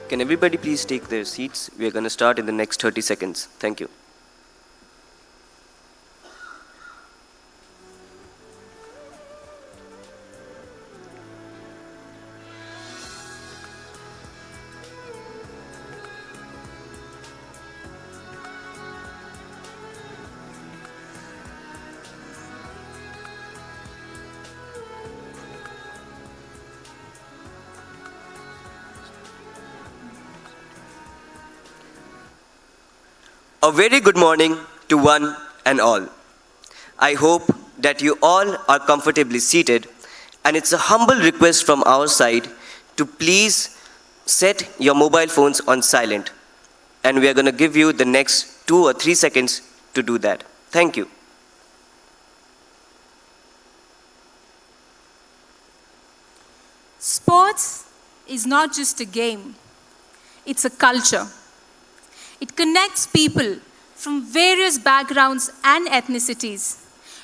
Can everybody please take their seats? We are going to start in the next 30 seconds. Thank you. A very good morning to one and all. I hope that you all are comfortably seated, and it's a humble request from our side to please set your mobile phones on silent. And we are going to give you the next 2 or 3 seconds to do that. Thank you. Sports is not just a game, it's a culture. It connects people from various backgrounds and ethnicities,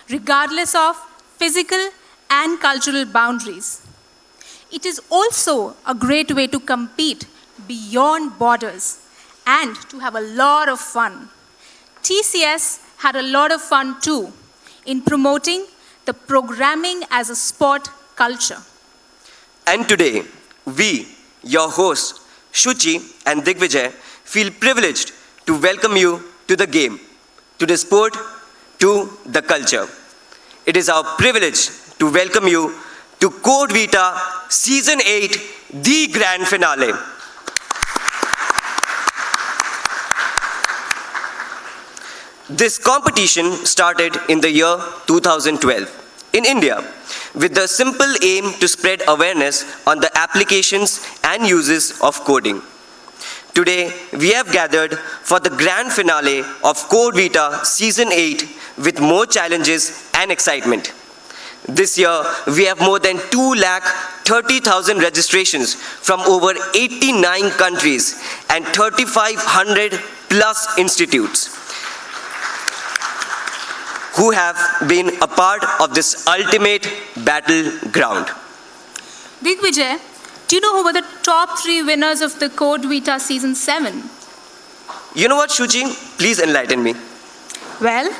regardless of physical and cultural boundaries. It is also a great way to compete beyond borders and to have a lot of fun. TCS had a lot of fun too in promoting the programming as a sport culture. And today, we, your hosts, Shuchi and Digvijay, feel privileged to welcome you to the game, to the sport, to the culture. It is our privilege to welcome you to CodeVita Season 8, the grand finale. This competition started in the year 2012 in India with the simple aim to spread awareness on the applications and uses of coding. Today, we have gathered for the grand finale of CodeVita Season 8 with more challenges and excitement. This year, we have more than 230,000 registrations from over 89 countries and 3,500 plus institutes who have been a part of this ultimate battleground. Digvijay, do you know who were the top 3 winners of the CodeVita Season 7? You know what, Shuchi? Please enlighten me. Well,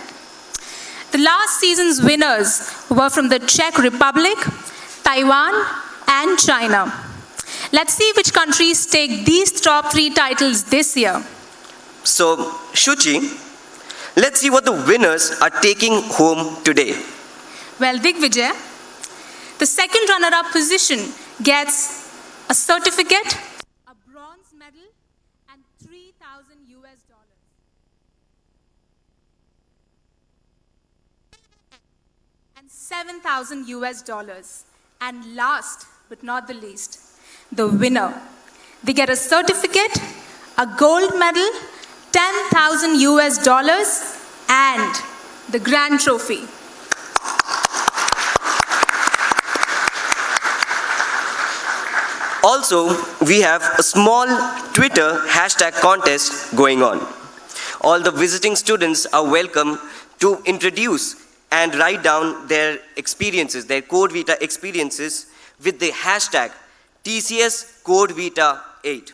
the last season's winners were from the Czech Republic, Taiwan, and China. Let's see which countries take these top 3 titles this year. So, Shuchi, let's see what the winners are taking home today. Well, Digvijay, the second runner-up position gets a certificate, a bronze medal, and $3,000 US. And $7,000 US. And last but not the least, the winner. They get a certificate, a gold medal, $10,000 US, and the grand trophy. Also, we have a small Twitter hashtag contest going on. All the visiting students are welcome to introduce and write down their experiences, their CodeVita experiences with the hashtag TCS CodeVita 8.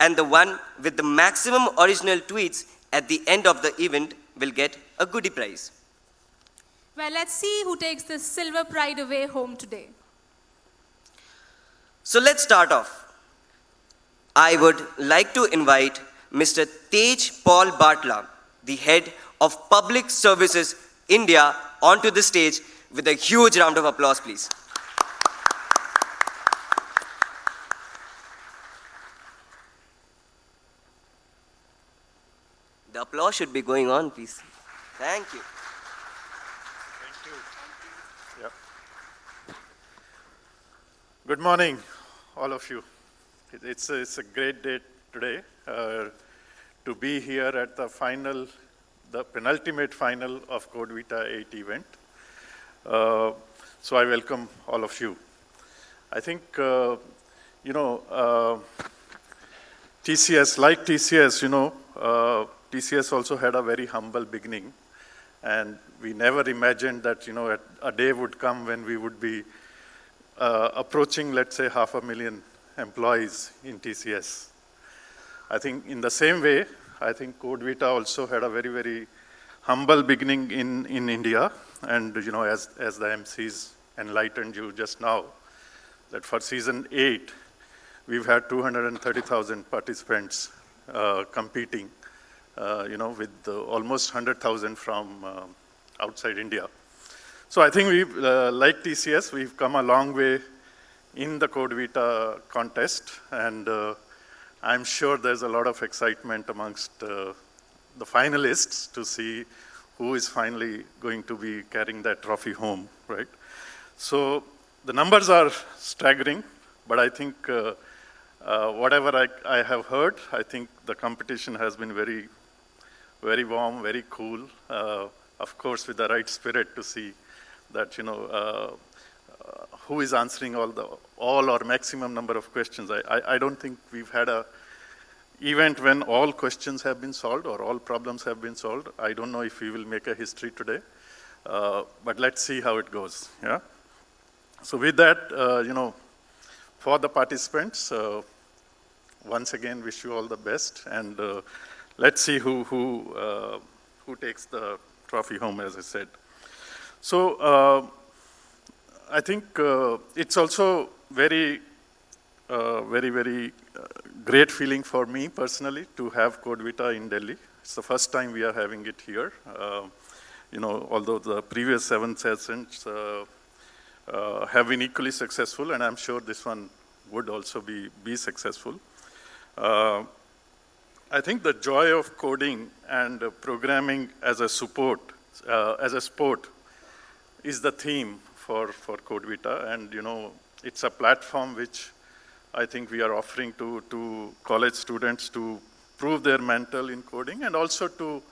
And the one with the maximum original tweets at the end of the event will get a goodie prize. Well, let's see who takes the silver pride away home today. So let's start off. I would like to invite Mr. Tej Paul Bartla, the head of Public Services India, onto the stage with a huge round of applause, please. The applause should be going on, please. Thank you. Thank you. Yep. Good morning, all of you. It's a great day today to be here at the penultimate final of CodeVita 8 event. So I welcome all of you. I think, TCS, like TCS, TCS also had a very humble beginning. And we never imagined that, a day would come when we would be approaching, let's say, 500,000 employees in TCS. I think in the same way, I think CodeVita also had a very, very humble beginning in India. And as the MCs enlightened you just now, that for season 8, we've had 230,000 participants competing, with almost 100,000 from outside India. So I think we've, like TCS, we've come a long way in the CodeVita contest, and I'm sure there's a lot of excitement amongst the finalists to see who is finally going to be carrying that trophy home, right? So the numbers are staggering, but I think whatever I have heard, I think the competition has been very, very warm, very cool, of course with the right spirit to see that, who is answering all or maximum number of questions. I don't think we've had a event when all questions have been solved or all problems have been solved. I don't know if we will make a history today, but let's see how it goes, yeah? So with that, for the participants, once again, wish you all the best, and let's see who takes the trophy home, as I said. So I think it's also very, very great feeling for me personally to have CodeVita in Delhi. It's the first time we are having it here. Although the previous 7 sessions have been equally successful, and I'm sure this one would also be successful. I think the joy of coding and programming as a sport is the theme for CodeVita, and it's a platform which I think we are offering to college students to prove their mental in coding and also to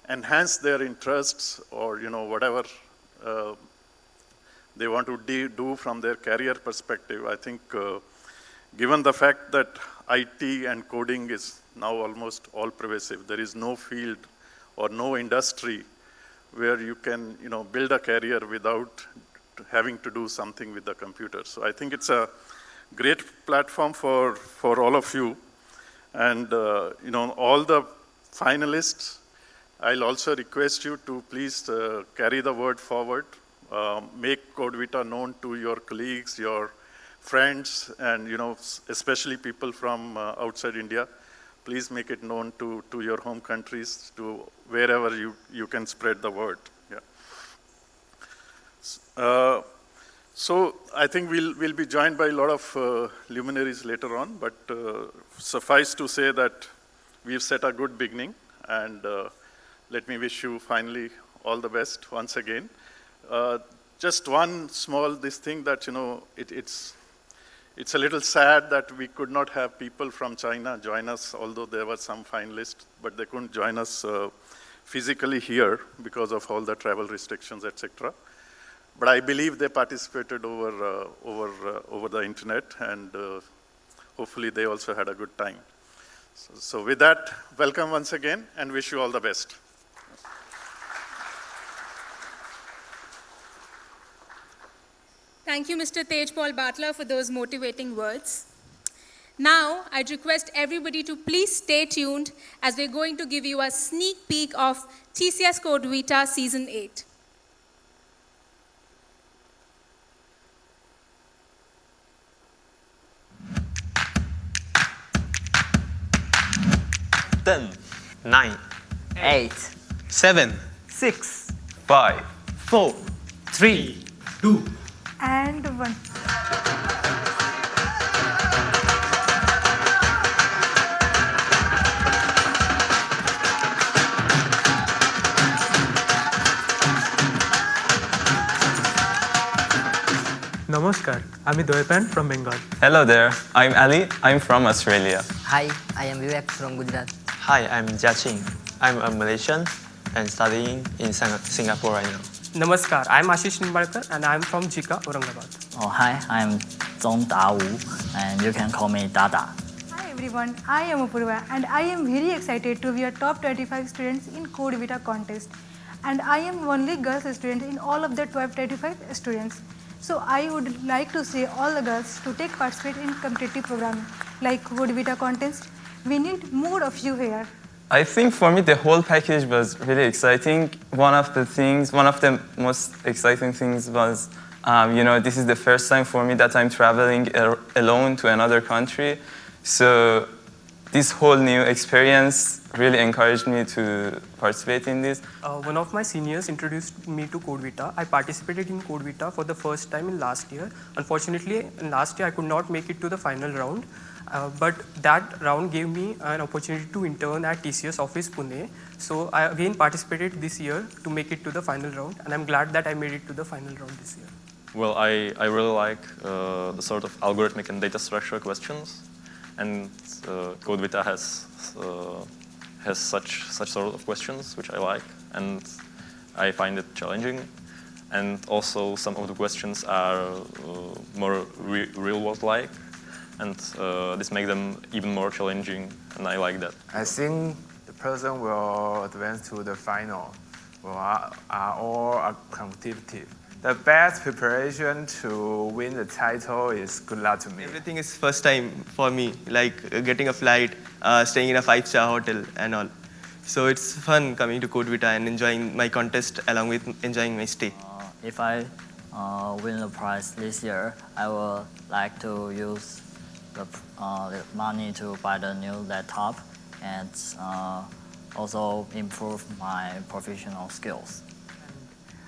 enhance their interests or whatever they want to do from their career perspective. I think given the fact that IT and coding is now almost all pervasive, there is no field or no industry where you can build a career without having to do something with the computer. So I think it's a great platform for all of you. And all the finalists, I'll also request you to please carry the word forward, make CodeVita known to your colleagues, your friends, and especially people from outside India. Please make it known to your home countries, to wherever you can spread the word. Yeah. So I think we'll be joined by a lot of luminaries later on, but suffice to say that we've set a good beginning, and let me wish you finally all the best once again. Just one small thing that it's a little sad that we could not have people from China join us, although there were some finalists, but they couldn't join us physically here because of all the travel restrictions, etc. But I believe they participated over the internet, and hopefully they also had a good time. So with that, welcome once again, and wish you all the best. Thank you, Mr. Tejpal Batla, for those motivating words. Now, I'd request everybody to please stay tuned as we're going to give you a sneak peek of TCS CodeVita Season 8. Ten, 9, 8, 7, 6, 5, 4, 3, 2. and 1. Namaskar, I'm Doyepan from Bengal. Hello there, I'm Ali. I'm from Australia. Hi, I am Vivek from Gujarat. Hi, I'm Shia Ching. I'm a Malaysian and studying in Singapore right now. Namaskar, I'm Ashish Nimbalkar and I'm from Jika, Aurangabad. Oh, hi, I'm Zong Da Wu, and you can call me Dada. Hi everyone, I am Apurva and I am very excited to be a top 25 students in CodeVita contest. And I am only girls student in all of the 25 students. So I would like to say all the girls to take participate in competitive programming like CodeVita contest, We need more of you here. I think for me the whole package was really exciting. One of the most exciting things was, this is the first time for me that I'm traveling alone to another country. So this whole new experience really encouraged me to participate in this. One of my seniors introduced me to CodeVita. I participated in CodeVita for the first time in last year. Unfortunately, in last year I could not make it to the final round. But that round gave me an opportunity to intern at TCS office Pune. So I again participated this year to make it to the final round, and I'm glad that I made it to the final round this year. Well, I really like the sort of algorithmic and data structure questions, and CodeVita has such sort of questions which I like, and I find it challenging. And also some of the questions are more real world like. And this makes them even more challenging, and I like that. I think the person will advance to the final. Are all competitive. The best preparation to win the title is good luck to me. Everything is first time for me, like getting a flight, staying in a 5-star hotel and all. So it's fun coming to CodeVita and enjoying my contest along with enjoying my stay. If I win the prize this year, I would like to use the money to buy the new laptop and also improve my professional skills.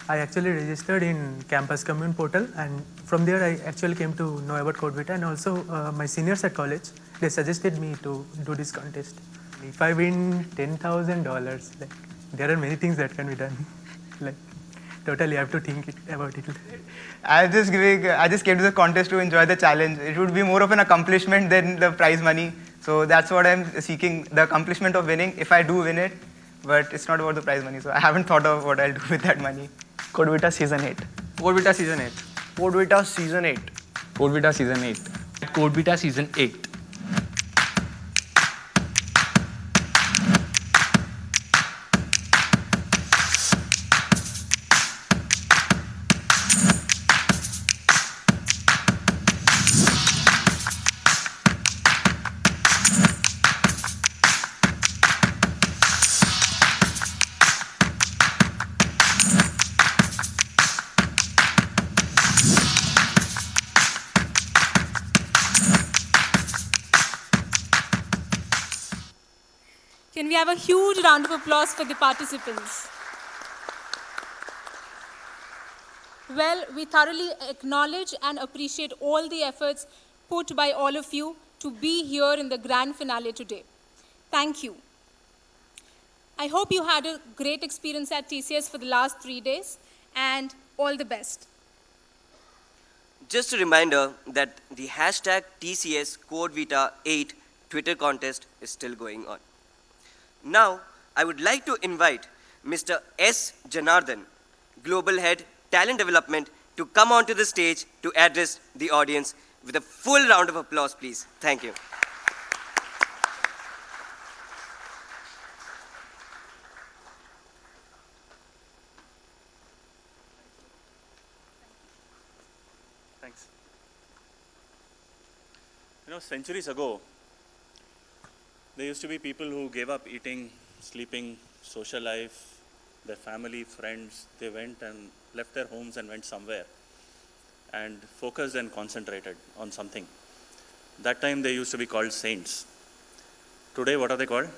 I actually registered in Campus Commune portal, and from there I actually came to know about CodeVita, and also my seniors at college, they suggested me to do this contest. If I win $10,000, like there are many things that can be done. Like totally, I have to think about it. I just came to the contest to enjoy the challenge. It would be more of an accomplishment than the prize money. So that's what I'm seeking, the accomplishment of winning, if I do win it. But it's not about the prize money, so I haven't thought of what I'll do with that money. CodeVita Season 8. CodeVita Season 8. CodeVita Season 8. CodeVita Season 8. CodeVita Season 8. Can we have a huge round of applause for the participants? Well, we thoroughly acknowledge and appreciate all the efforts put by all of you to be here in the grand finale today. Thank you. I hope you had a great experience at TCS for the last 3 days, and all the best. Just a reminder that the hashtag TCS CodeVita 8 Twitter contest is still going on. Now, I would like to invite Mr. S. Janardhan, Global Head, Talent Development, to come onto the stage to address the audience with a full round of applause, please. Thank you. Thanks. Centuries ago, there used to be people who gave up eating, sleeping, social life, their family, friends. They went and left their homes and went somewhere and focused and concentrated on something. That time they used to be called saints. Today, what are they called?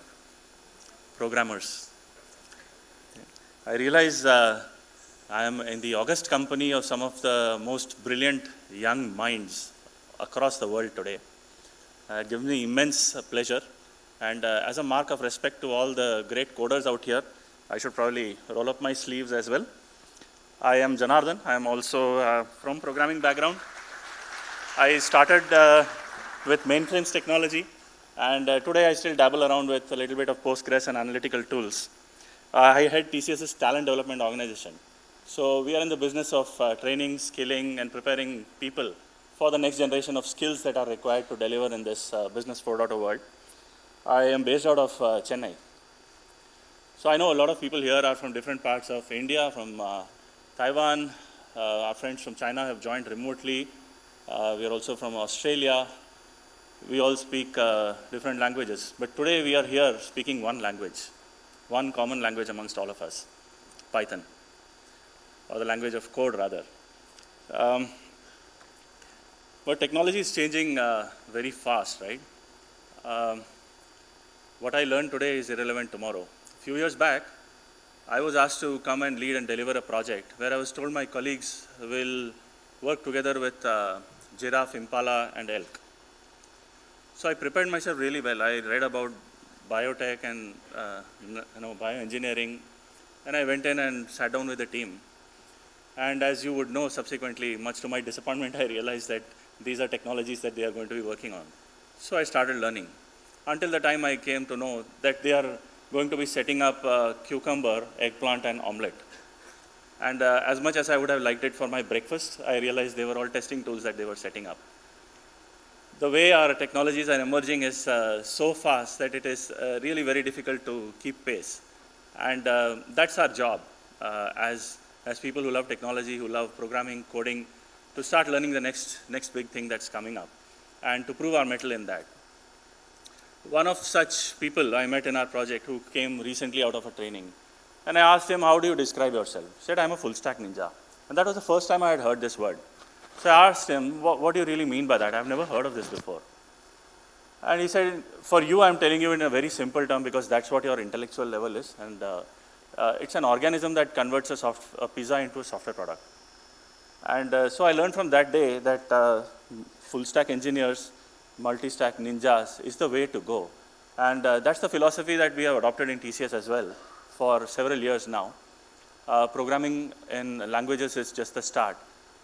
Programmers. I realize I am in the august company of some of the most brilliant young minds across the world today. It gives me immense pleasure. And as a mark of respect to all the great coders out here, I should probably roll up my sleeves as well. I am Janardhan. I am also from programming background. I started with mainframes technology, and today I still dabble around with a little bit of Postgres and analytical tools. I head TCS's talent development organization. So we are in the business of training, skilling, and preparing people for the next generation of skills that are required to deliver in this business 4.0 world. I am based out of Chennai. So I know a lot of people here are from different parts of India, from Taiwan. Our friends from China have joined remotely. We are also from Australia. we all speak different languages, but today we are here speaking one language, one common language amongst all of us, Python, or the language of code rather. But technology is changing very fast, right? What I learned today is irrelevant tomorrow. A few years back, I was asked to come and lead and deliver a project where I was told my colleagues will work together with giraffe, impala, and elk. So I prepared myself really well. I read about biotech and bioengineering, and I went in and sat down with the team. And as you would know, subsequently, much to my disappointment, I realized that these are technologies that they are going to be working on. So I started learning, until the time I came to know that they are going to be setting up cucumber, eggplant, and omelette. And as much as I would have liked it for my breakfast, I realized they were all testing tools that they were setting up. The way our technologies are emerging is so fast that it is really very difficult to keep pace. And that's our job as people who love technology, who love programming, coding, to start learning the next big thing that's coming up and to prove our mettle in that. One of such people I met in our project who came recently out of a training, and I asked him, how do you describe yourself? He said, I'm a full stack ninja. And that was the first time I had heard this word. So I asked him, what do you really mean by that? I've never heard of this before. And he said, for you, I'm telling you in a very simple term because that's what your intellectual level is. And it's an organism that converts a pizza into a software product. And so I learned from that day that full stack engineers, multi-stack ninjas is the way to go. And that's the philosophy that we have adopted in TCS as well for several years now. Programming in languages is just the start.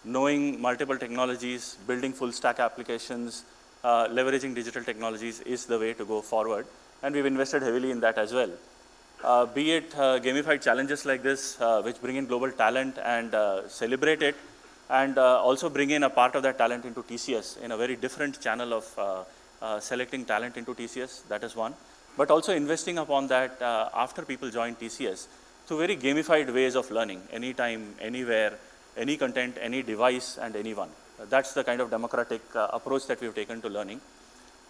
Knowing multiple technologies, building full stack applications, leveraging digital technologies is the way to go forward. And we've invested heavily in that as well. Be it gamified challenges like this, which bring in global talent and celebrate it, and also bring in a part of that talent into TCS in a very different channel of selecting talent into TCS, that is one. But also investing upon that after people join TCS through very gamified ways of learning, anytime, anywhere, any content, any device, and anyone. That's the kind of democratic approach that we've taken to learning.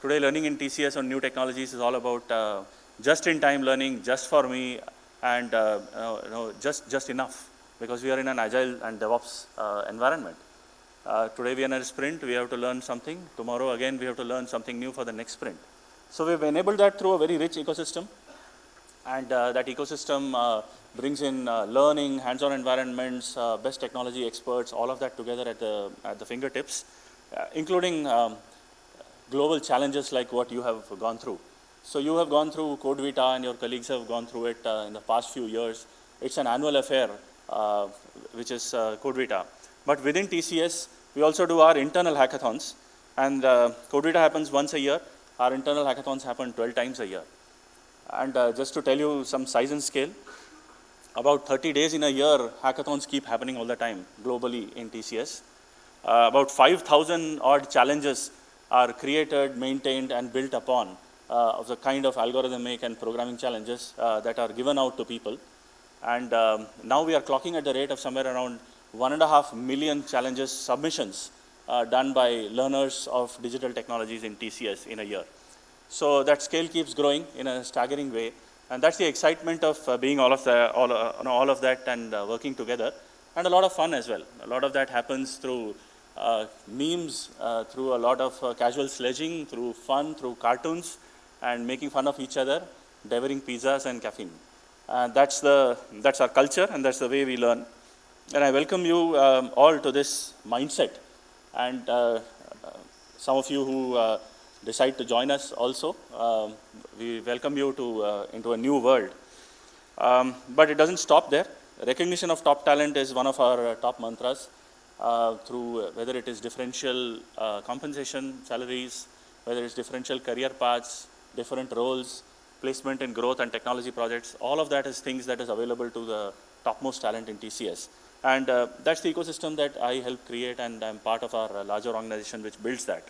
Today, learning in TCS on new technologies is all about just-in-time learning, just for me, and just enough, because we are in an agile and DevOps environment. Today we are in a sprint, we have to learn something. Tomorrow again, we have to learn something new for the next sprint. So we've enabled that through a very rich ecosystem. And that ecosystem brings in learning, hands-on environments, best technology experts, all of that together at the fingertips, including global challenges like what you have gone through. So you have gone through CodeVita and your colleagues have gone through it in the past few years. It's an annual affair, which is CodeVita. But within TCS, we also do our internal hackathons. And CodeVita happens once a year. Our internal hackathons happen 12 times a year. And just to tell you some size and scale, about 30 days in a year, hackathons keep happening all the time globally in TCS. About 5,000 odd challenges are created, maintained, and built upon of the kind of algorithmic and programming challenges that are given out to people. And now we are clocking at the rate of somewhere around 1.5 million challenges submissions done by learners of digital technologies in TCS in a year. So that scale keeps growing in a staggering way. And that's the excitement of being all of that and working together. And a lot of fun as well. A lot of that happens through memes, through a lot of casual sledging, through fun, through cartoons, and making fun of each other, devouring pizzas and caffeine. That's our culture, and that's the way we learn. And I welcome you all to this mindset. And some of you who decide to join us also, we welcome you into a new world. But it doesn't stop there. Recognition of top talent is one of our top mantras through whether it is differential compensation, salaries, whether it's differential career paths, different roles, placement in growth and technology projects. All of that is things that is available to the topmost talent in TCS. And that's the ecosystem that I help create, and I'm part of our larger organization which builds that.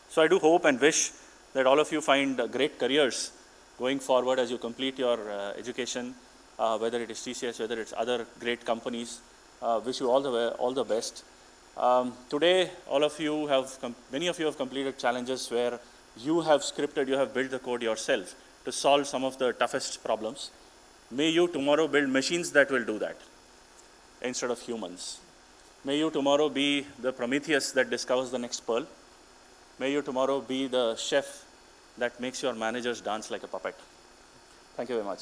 So I do hope and wish that all of you find great careers going forward as you complete your education, whether it is TCS, whether it's other great companies. Wish you all the best. Today, all of you have, many of you have completed challenges where you have scripted, you have built the code yourself to solve some of the toughest problems. May you tomorrow build machines that will do that instead of humans. May you tomorrow be the Prometheus that discovers the next pearl. May you tomorrow be the chef that makes your managers dance like a puppet. Thank you very much.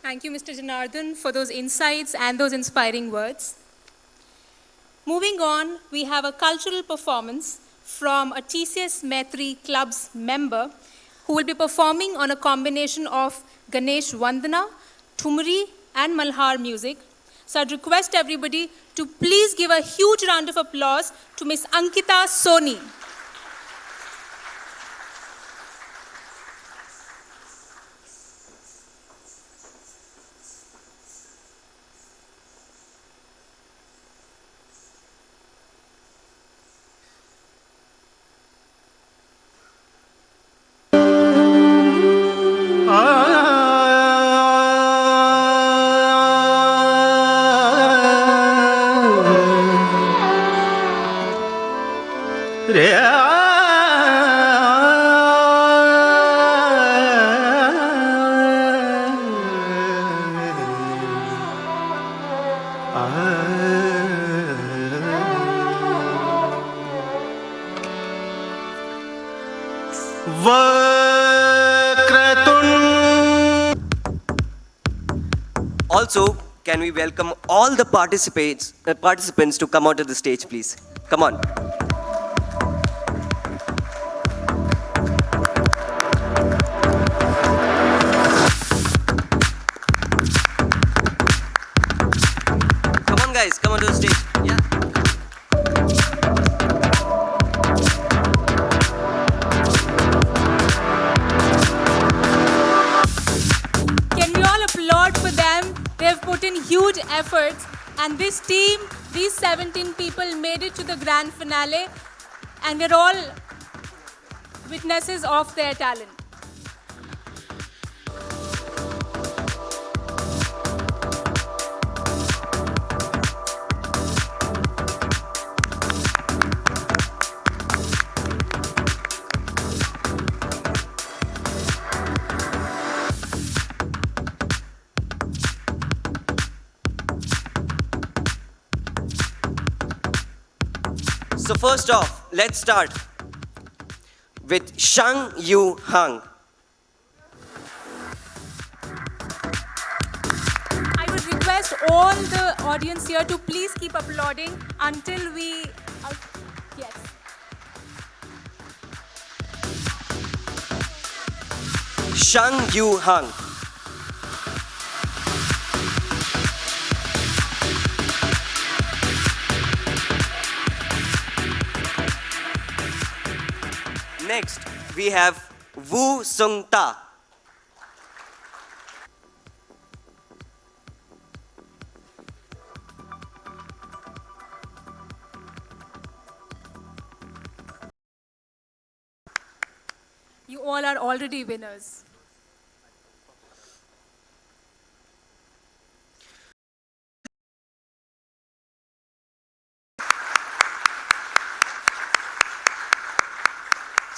Thank you, Mr. Janardhan, for those insights and those inspiring words. Moving on, we have a cultural performance from a TCS Maitri Club's member who will be performing on a combination of Ganesh Vandana, Thumri, and Malhar music. So I'd request everybody to please give a huge round of applause to Miss Ankita Soni. Also, can we welcome all the participants to come onto the stage, please? Come on. Come on, guys, come onto the stage. Yeah. Can we all applaud for them? They have put in huge efforts, and this team, these 17 people made it to the grand finale, and we're all witnesses of their talent. So first off, let's start with Shang Yu Hang. I would request all the audience here to please keep applauding until we... yes. Shang Yu Hang. Next, we have Wu Sung Ta. You all are already winners.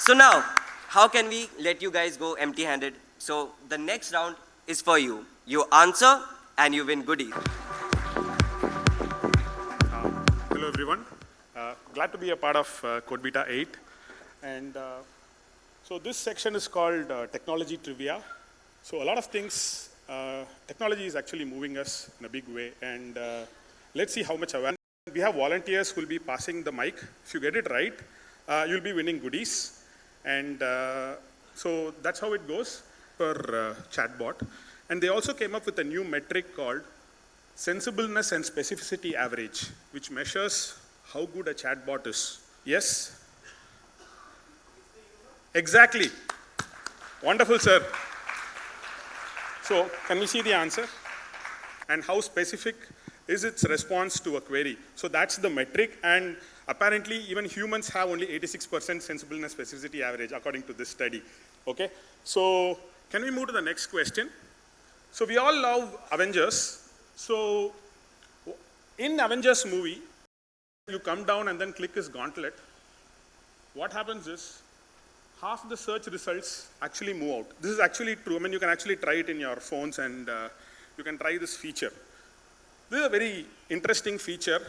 So now, how can we let you guys go empty-handed? So the next round is for you. You answer and you win goodies. Hello everyone. Glad to be a part of CodeVita 8. And so this section is called Technology Trivia. So a lot of things, technology is actually moving us in a big way. And let's see how much awareness. We have volunteers who will be passing the mic. If you get it right, you'll be winning goodies. And so that's how it goes for chatbot. And they also came up with a new metric called sensibleness and specificity average, which measures how good a chatbot is. Yes? Exactly. Wonderful, sir. So can we see the answer? And how specific is its response to a query? So that's the metric. And apparently, even humans have only 86% sensibleness specificity average, according to this study. Okay? So can we move to the next question? So we all love Avengers. So in Avengers movie, you come down and then click this gauntlet. What happens is, half the search results actually move out. This is actually true. I mean, you can actually try it in your phones and you can try this feature. This is a very interesting feature.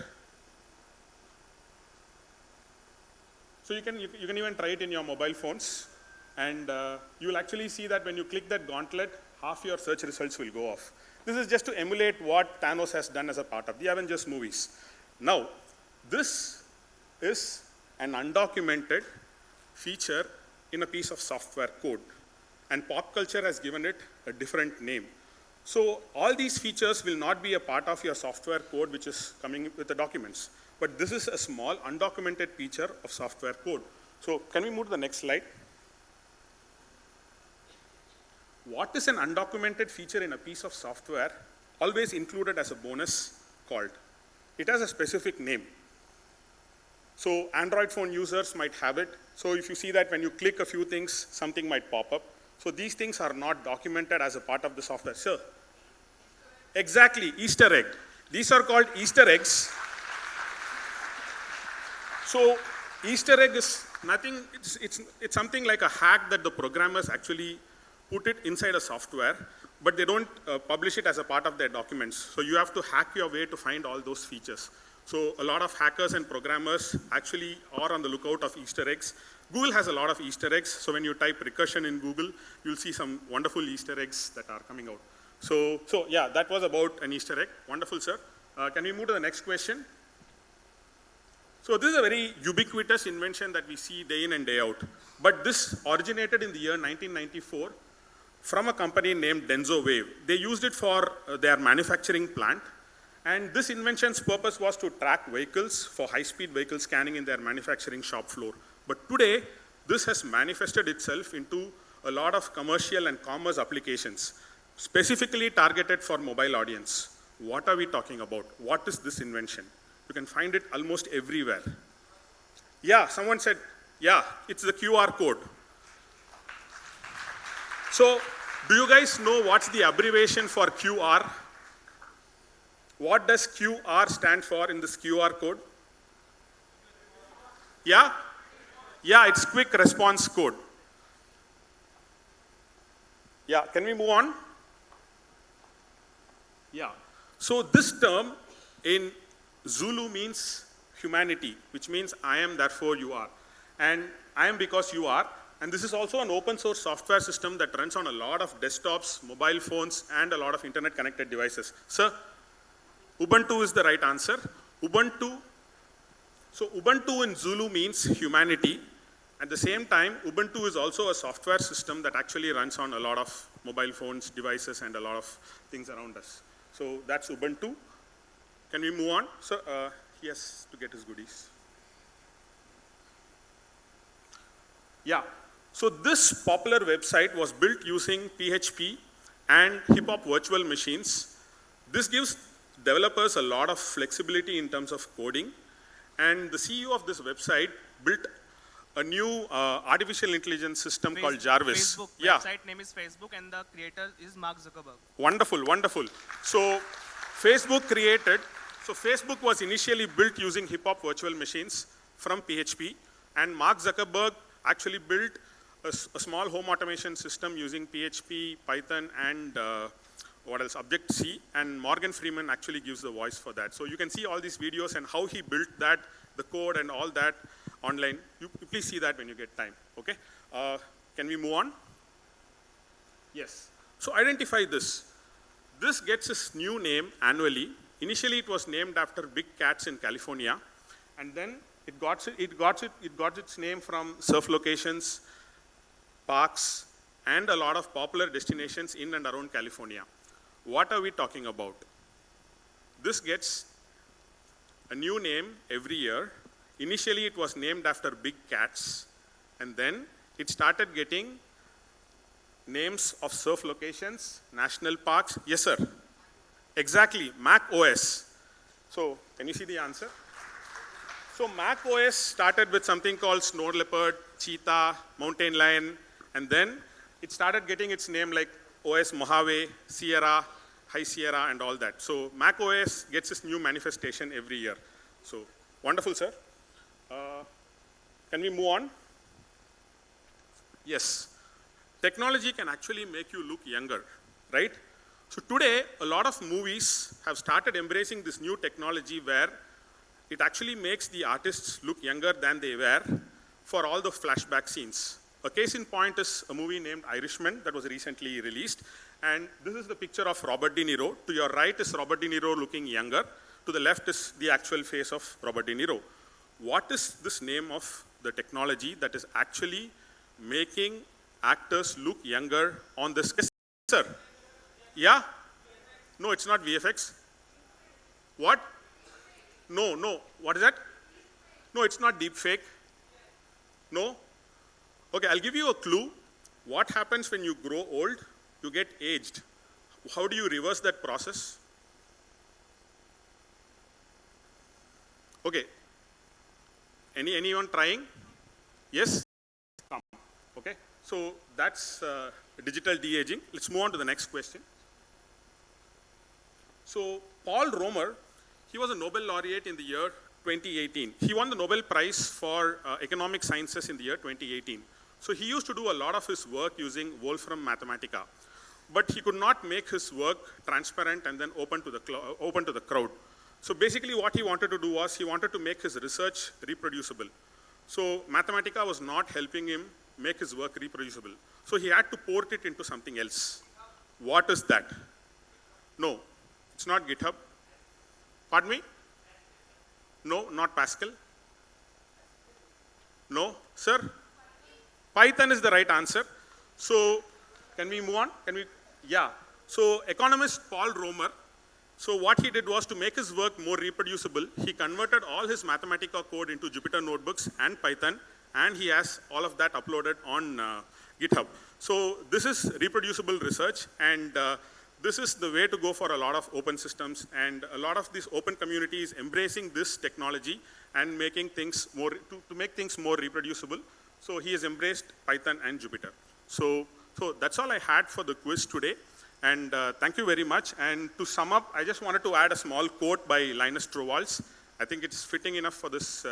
So you can even try it in your mobile phones. And you will actually see that when you click that gauntlet, half your search results will go off. This is just to emulate what Thanos has done as a part of the Avengers movies. Now, this is an undocumented feature in a piece of software code. And pop culture has given it a different name. So all these features will not be a part of your software code which is coming with the documents. But this is a small undocumented feature of software code. So can we move to the next slide? What is an undocumented feature in a piece of software always included as a bonus called? It has a specific name. So Android phone users might have it. So if you see that when you click a few things, something might pop up. So these things are not documented as a part of the software. Sir? Exactly, Easter egg. These are called Easter eggs. So Easter egg is nothing, it's something like a hack that the programmers actually put it inside a software, but they don't publish it as a part of their documents. So you have to hack your way to find all those features. So a lot of hackers and programmers actually are on the lookout of Easter eggs. Google has a lot of Easter eggs. So when you type recursion in Google, you'll see some wonderful Easter eggs that are coming out. So yeah, that was about an Easter egg. Wonderful, sir. Can we move to the next question? So this is a very ubiquitous invention that we see day in and day out. But this originated in the year 1994 from a company named Denso Wave. They used it for their manufacturing plant. And this invention's purpose was to track vehicles for high-speed vehicle scanning in their manufacturing shop floor. But today, this has manifested itself into a lot of commercial and commerce applications, specifically targeted for mobile audience. What are we talking about? What is this invention? You can find it almost everywhere. Yeah, someone said, yeah, it's the QR code. So, do you guys know what's the abbreviation for QR? What does QR stand for in this QR code? Yeah? Yeah, it's quick response code. Yeah, can we move on? Yeah. So this term in Zulu means humanity, which means I am, therefore you are. And I am because you are. And this is also an open source software system that runs on a lot of desktops, mobile phones, and a lot of internet connected devices. Sir, Ubuntu is the right answer. Ubuntu. So Ubuntu in Zulu means humanity. At the same time, Ubuntu is also a software system that actually runs on a lot of mobile phones, devices, and a lot of things around us. So that's Ubuntu. Can we move on? So he has to get his goodies. Yeah. So this popular website was built using PHP and hip-hop virtual machines. This gives developers a lot of flexibility in terms of coding. And the CEO of this website built a new artificial intelligence system called Jarvis. Facebook. Yeah. Website name is Facebook and the creator is Mark Zuckerberg. Wonderful, wonderful. So Facebook was initially built using hip-hop virtual machines from PHP, and Mark Zuckerberg actually built a small home automation system using PHP, Python, and what else? Object-C, and Morgan Freeman actually gives the voice for that. So you can see all these videos and how he built that, the code and all that online. You please see that when you get time, okay? Can we move on? Yes. So identify this. This gets its new name annually. Initially, it was named after big cats in California, and then it got its name from surf locations, parks, and a lot of popular destinations in and around California. What are we talking about? This gets a new name every year. Initially, it was named after big cats, and then it started getting names of surf locations, national parks. Yes, sir. Exactly, Mac OS. So, can you see the answer? So, Mac OS started with something called snow leopard, cheetah, mountain lion, and then it started getting its name like OS Mojave, Sierra, High Sierra, and all that. So Mac OS gets its new manifestation every year. So wonderful, sir. Can we move on? Yes. Technology can actually make you look younger, right? So today, a lot of movies have started embracing this new technology where it actually makes the artists look younger than they were for all the flashback scenes. A case in point is a movie named Irishman that was recently released. And this is the picture of Robert De Niro. To your right is Robert De Niro looking younger. To the left is the actual face of Robert De Niro. What is this name of the technology that is actually making actors look younger on the screen? Sir? Yeah? No, it's not VFX. What? No, no. What is that? No, it's not deepfake. No? Okay, I'll give you a clue. What happens when you grow old? You get aged. How do you reverse that process? Okay. Anyone trying? Yes? Come. Okay. So that's digital de-aging. Let's move on to the next question. So Paul Romer, he was a Nobel laureate in the year 2018. He won the Nobel Prize for Economic Sciences in the year 2018. So he used to do a lot of his work using Wolfram Mathematica. But he could not make his work transparent and then open to the crowd. So basically what he wanted to do was he wanted to make his research reproducible. So Mathematica was not helping him make his work reproducible. So he had to port it into something else. What is that? No, it's not GitHub. Pardon me? No, not Pascal. No, sir? Python is the right answer. So can we move on? Can we? Yeah. So economist Paul Romer, so what he did was to make his work more reproducible, he converted all his Mathematica code into Jupyter notebooks and Python, and he has all of that uploaded on GitHub. So this is reproducible research, and this is the way to go for a lot of open systems, and a lot of these open communities embracing this technology and making things more, to make things more reproducible. So he has embraced Python and Jupyter. So that's all I had for the quiz today. And thank you very much. And to sum up, I just wanted to add a small quote by Linus Torvalds. I think it's fitting enough for this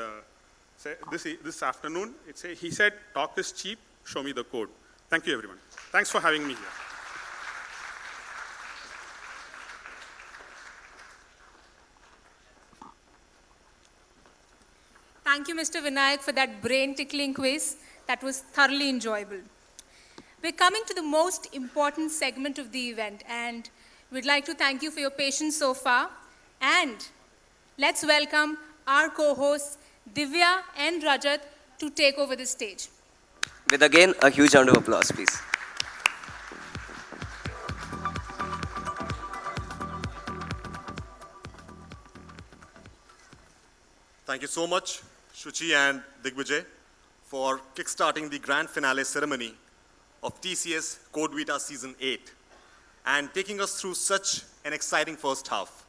afternoon. He said, "Talk is cheap, show me the code." Thank you, everyone. Thanks for having me here. Thank you, Mr. Vinayak, for that brain-tickling quiz. That was thoroughly enjoyable. We're coming to the most important segment of the event, and we'd like to thank you for your patience so far. And let's welcome our co-hosts, Divya and Rajat, to take over the stage. With again a huge round of applause, please. Thank you so much, Shuchi and Digvijay, for kickstarting the grand finale ceremony of TCS CodeVita Season 8 and taking us through such an exciting first half.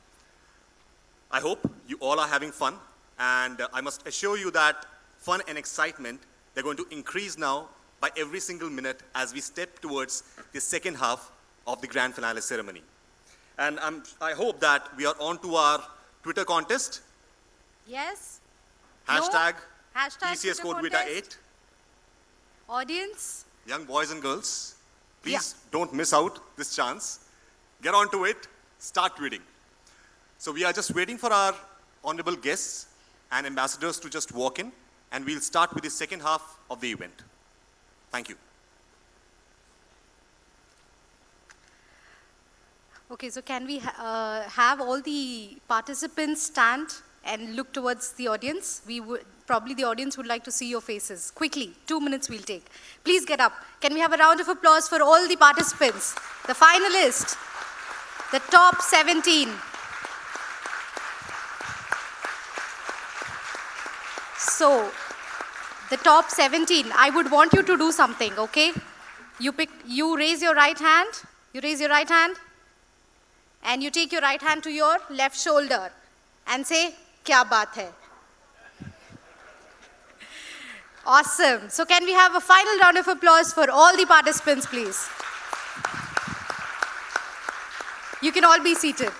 I hope you all are having fun, and I must assure you that fun and excitement, they're going to increase now by every single minute as we step towards the second half of the grand finale ceremony. And I hope that we are on to our Twitter contest. Yes. Hashtag, no. Hashtag TCS CodeVita 8. Audience. Young boys and girls, please don't miss out this chance. Get on to it, start tweeting. So we are just waiting for our honorable guests and ambassadors to just walk in, and we'll start with the second half of the event. Thank you. Okay, so can we have all the participants stand and look towards the audience? Probably the audience would like to see your faces. Quickly, 2 minutes we'll take. Please get up. Can we have a round of applause for all the participants, the finalists, the top 17. So, the top 17, I would want you to do something, okay? You raise your right hand, and you take your right hand to your left shoulder and say, "Kya baat hai?" Awesome. So can we have a final round of applause for all the participants, please? You can all be seated.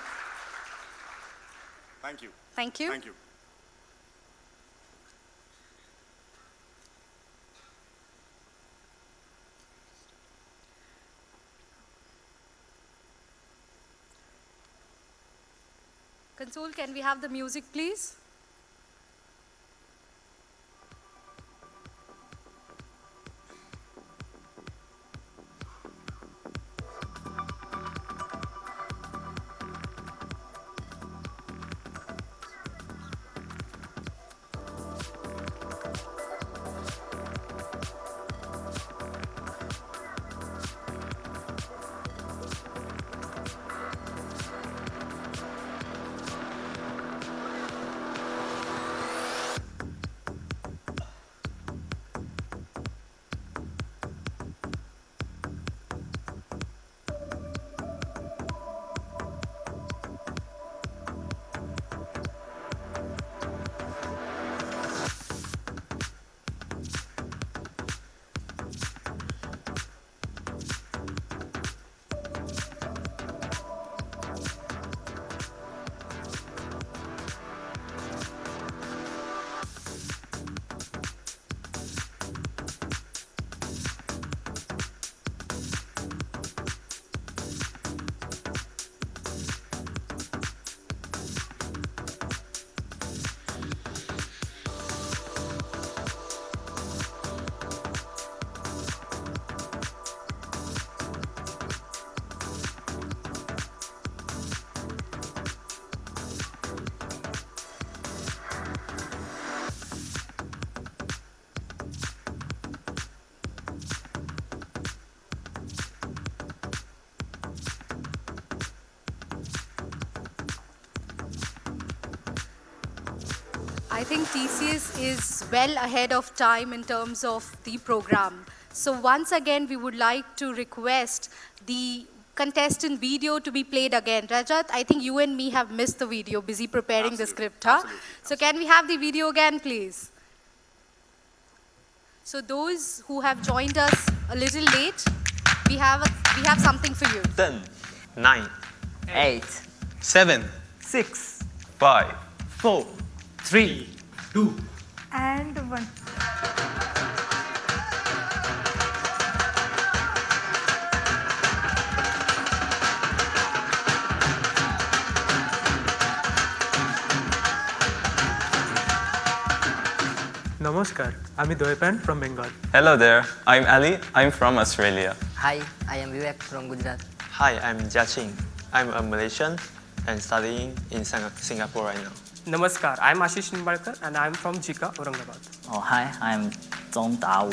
Thank you. Thank you. Thank you. Console, can we have the music, please? I think TCS is well ahead of time in terms of the program. So once again, we would like to request the contestant video to be played again. Rajat, I think you and me have missed the video, busy preparing the script, huh? So can we have the video again, please? So those who have joined us a little late, we have something for you. 10, 9, 8, 7, 6, 5, 4, 3, 2, and 1. Namaskar, I'm Doepan from Bengal. Hello there, I'm Ali, I'm from Australia. Hi, I am Vivek from Gujarat. Hi, I'm Shia Ching. I'm a Malaysian and studying in Singapore right now. Namaskar, I'm Ashish Nimbalkar and I'm from Jika, Aurangabad. Oh, hi, I'm Zong Da Wu,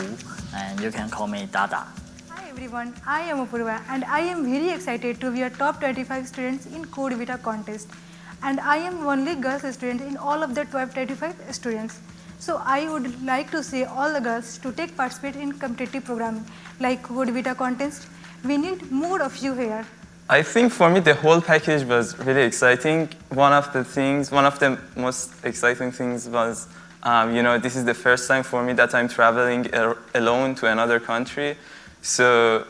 and you can call me Dada. Hi everyone, I am Apurva and I am very excited to be a top 25 students in CodeVita contest. And I am only girls student in all of the 1225 students. So I would like to say all the girls to take participate in competitive programming like CodeVita contest. We need more of you here. I think for me the whole package was really exciting. One of the most exciting things was, this is the first time for me that I'm traveling alone to another country. So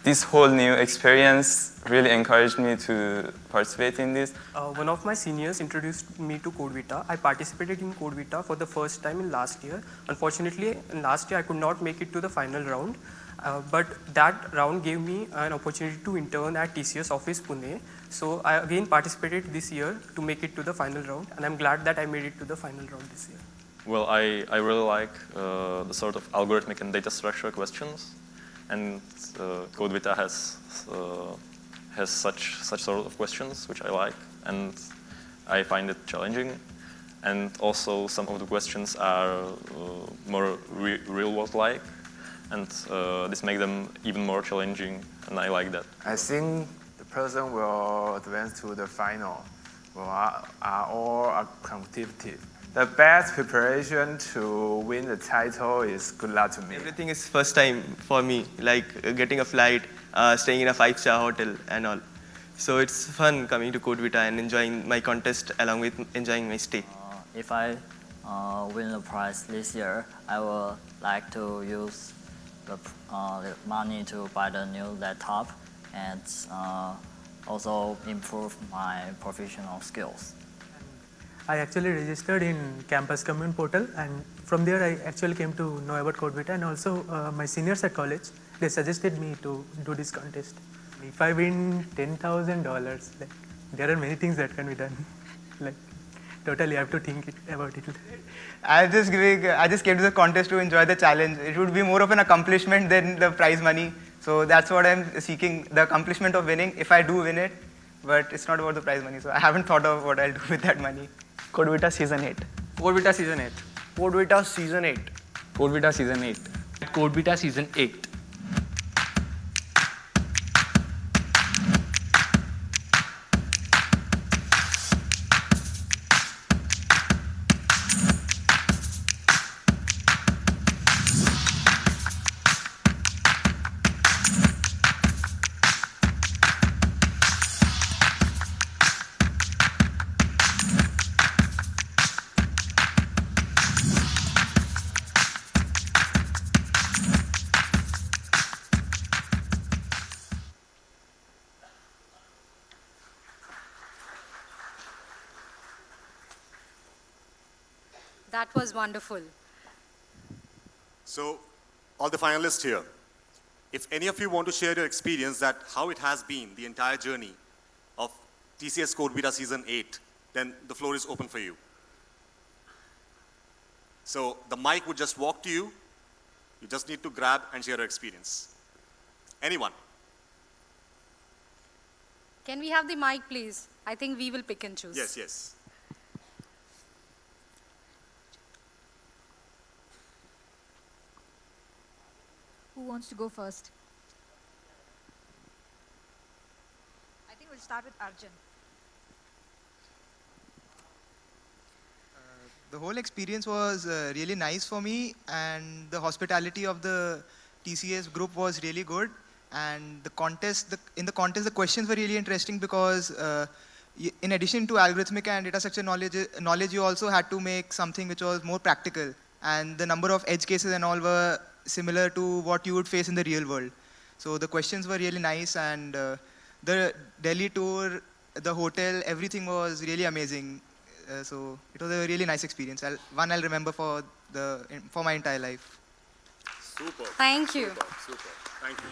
this whole new experience really encouraged me to participate in this. One of my seniors introduced me to CodeVita. I participated in CodeVita for the first time in last year. Unfortunately, in last year I could not make it to the final round. But that round gave me an opportunity to intern at TCS office Pune. So I again participated this year to make it to the final round, and I'm glad that I made it to the final round this year. Well, I really like the sort of algorithmic and data structure questions, and CodeVita has such sort of questions which I like, and I find it challenging. And also some of the questions are more real-world-like, and this makes them even more challenging, and I like that. I think the person will advance to the final are all competitive. The best preparation to win the title is good luck to me. Everything is first time for me, like getting a flight, staying in a 5-star hotel and all. So it's fun coming to CodeVita and enjoying my contest along with enjoying my stay. If I win the prize this year, I will like to use the money to buy the new laptop and also improve my professional skills. I actually registered in campus commune portal, and from there I actually came to know about CodeVita, and also my seniors at college, they suggested me to do this contest. If I win $10,000, like there are many things that can be done. Like totally, I have to think about it. I just came to the contest to enjoy the challenge. It would be more of an accomplishment than the prize money. So that's what I'm seeking, the accomplishment of winning, if I do win it. But it's not about the prize money, so I haven't thought of what I'll do with that money. CodeVita Season 8. CodeVita Season 8. CodeVita Season 8. CodeVita Season 8. CodeVita Season 8. That was wonderful. So, all the finalists here, if any of you want to share your experience that how it has been, the entire journey of TCS CodeVita Season 8, then the floor is open for you. So, the mic would just walk to you. You just need to grab and share your experience. Anyone? Can we have the mic, please? I think we will pick and choose. Yes, yes. Who wants to go first? I think we'll start with Arjun. The whole experience was really nice for me, and the hospitality of the TCS group was really good. And the contest, in the contest, the questions were really interesting because in addition to algorithmic and data structure knowledge, you also had to make something which was more practical. And the number of edge cases and all were similar to what you would face in the real world. So the questions were really nice, and the Delhi tour, the hotel, everything was really amazing. So it was a really nice experience. One I'll remember for my entire life. Super. Thank you. Super, super. Thank you.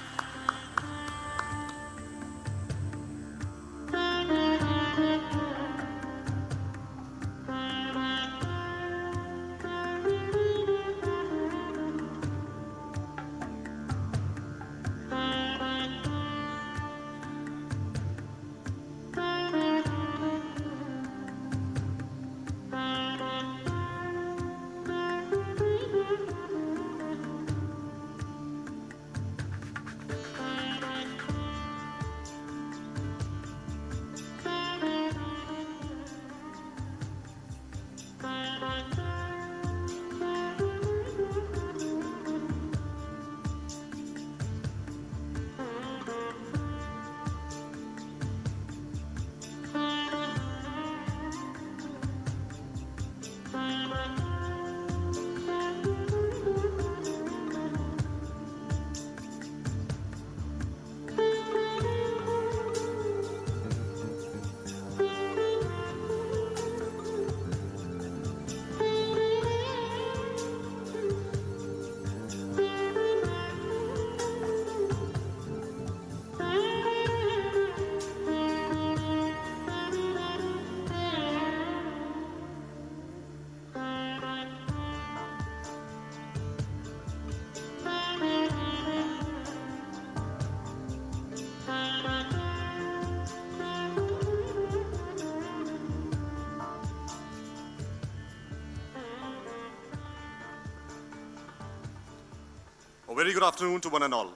A very good afternoon to one and all.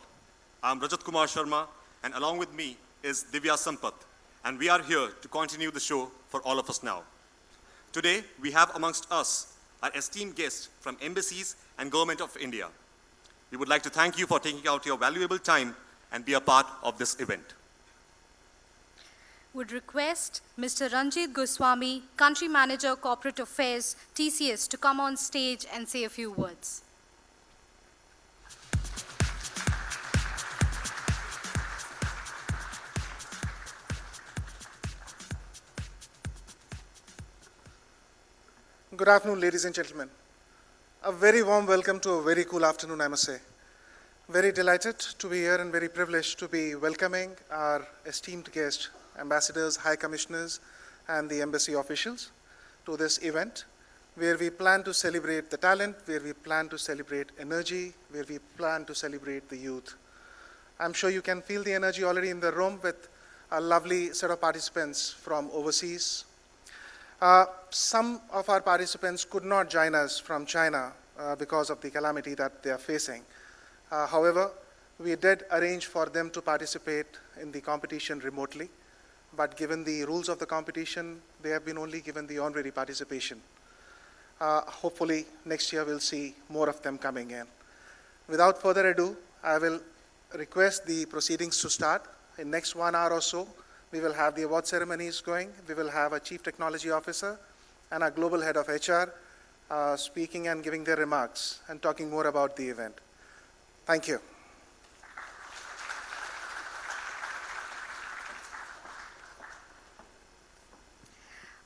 I'm Rajat Kumar Sharma, and along with me is Divya Sampath, and we are here to continue the show for all of us now. Today, we have amongst us our esteemed guests from embassies and Government of India. We would like to thank you for taking out your valuable time and be a part of this event. Would request Mr. Ranjit Goswami, Country Manager, Corporate Affairs, TCS, to come on stage and say a few words. Good afternoon, ladies and gentlemen. A very warm welcome to a very cool afternoon, I must say. Very delighted to be here and very privileged to be welcoming our esteemed guests, ambassadors, high commissioners, and the embassy officials to this event, where we plan to celebrate the talent, where we plan to celebrate energy, where we plan to celebrate the youth. I'm sure you can feel the energy already in the room with a lovely set of participants from overseas. Some of our participants could not join us from China because of the calamity that they are facing. However, we did arrange for them to participate in the competition remotely, but given the rules of the competition, they have been only given the honorary participation. Hopefully, next year we'll see more of them coming in. Without further ado, I will request the proceedings to start. In next 1 hour or so, we will have the award ceremonies going. We will have a Chief Technology Officer and a Global Head of HR speaking and giving their remarks and talking more about the event. Thank you.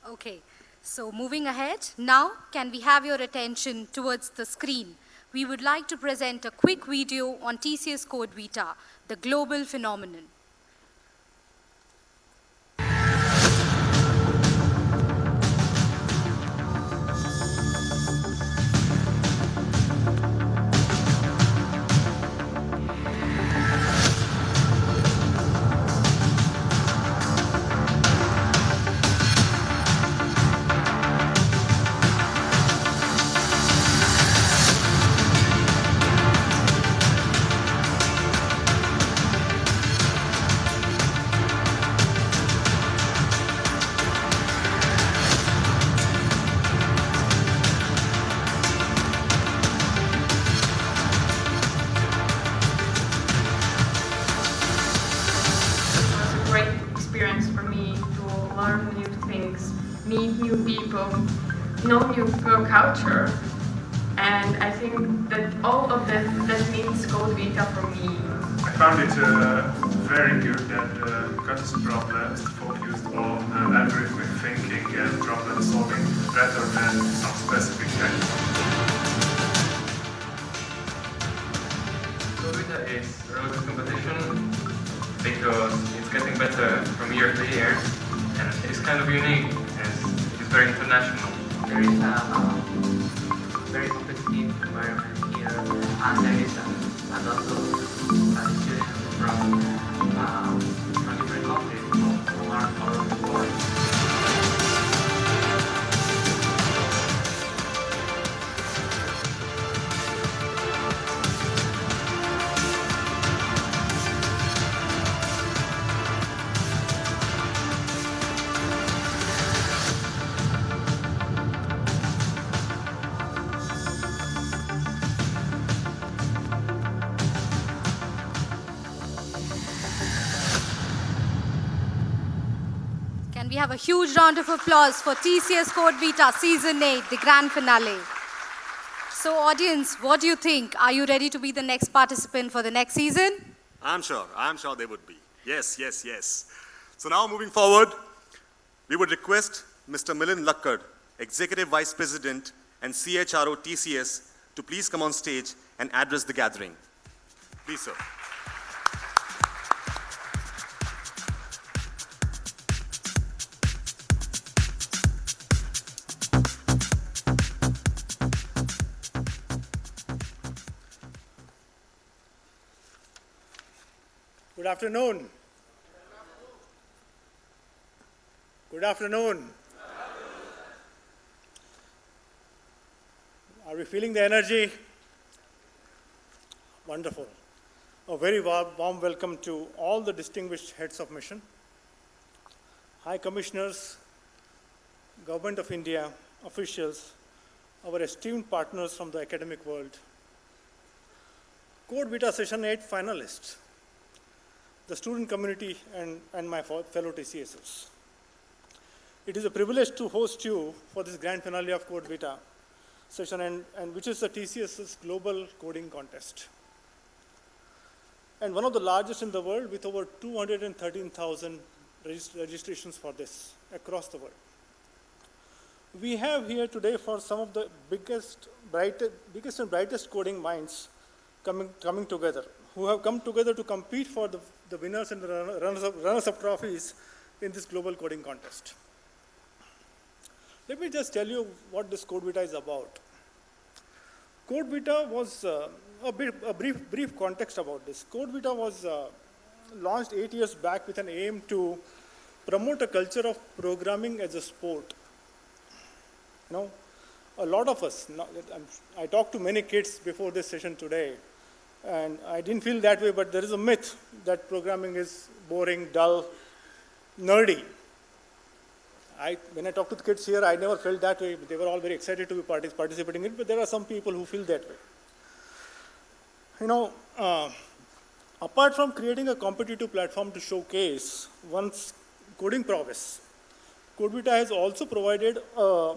Okay, so moving ahead, now can we have your attention towards the screen? We would like to present a quick video on TCS CodeVita, the global phenomenon. Meet new people, know new culture, and I think that all of that means CodeVita for me. I found it very good that cuts problems focused on algorithmic thinking and problem solving rather than some specific technical. CodeVita is a really good competition because it's getting better from year to year, and it's kind of unique. It's very international. There is a very competitive environment here, and there is a lot of students from different countries from all over the world. Can we have a huge round of applause for TCS CodeVita Season 8, the grand finale. So audience, what do you think? Are you ready to be the next participant for the next season? I'm sure they would be. Yes, yes, yes. So now moving forward, we would request Mr. Milind Lakkad, Executive Vice President and CHRO TCS, to please come on stage and address the gathering. Please, sir. Good afternoon. Good afternoon. Are we feeling the energy? Wonderful. A very warm welcome to all the distinguished heads of mission, High Commissioners, Government of India, officials, our esteemed partners from the academic world, CodeVita Session 8 finalists, the student community, and my fellow TCSers. It is a privilege to host you for this grand finale of CodeVita session, and which is the TCS's global coding contest, and one of the largest in the world, with over 213,000 registrations for this across the world. We have here today for some of the biggest and brightest coding minds coming together, who have come together to compete for the winners and the runners-up trophies in this global coding contest. Let me just tell you what this CodeVita is about. CodeVita was a brief context about this. CodeVita was launched 8 years back with an aim to promote a culture of programming as a sport. You know, a lot of us, I talked to many kids before this session today, and I didn't feel that way, but there is a myth that programming is boring, dull, nerdy. When I talk to the kids here, I never felt that way. They were all very excited to be participating in it, but there are some people who feel that way. You know, apart from creating a competitive platform to showcase one's coding prowess, CodeVita has also provided a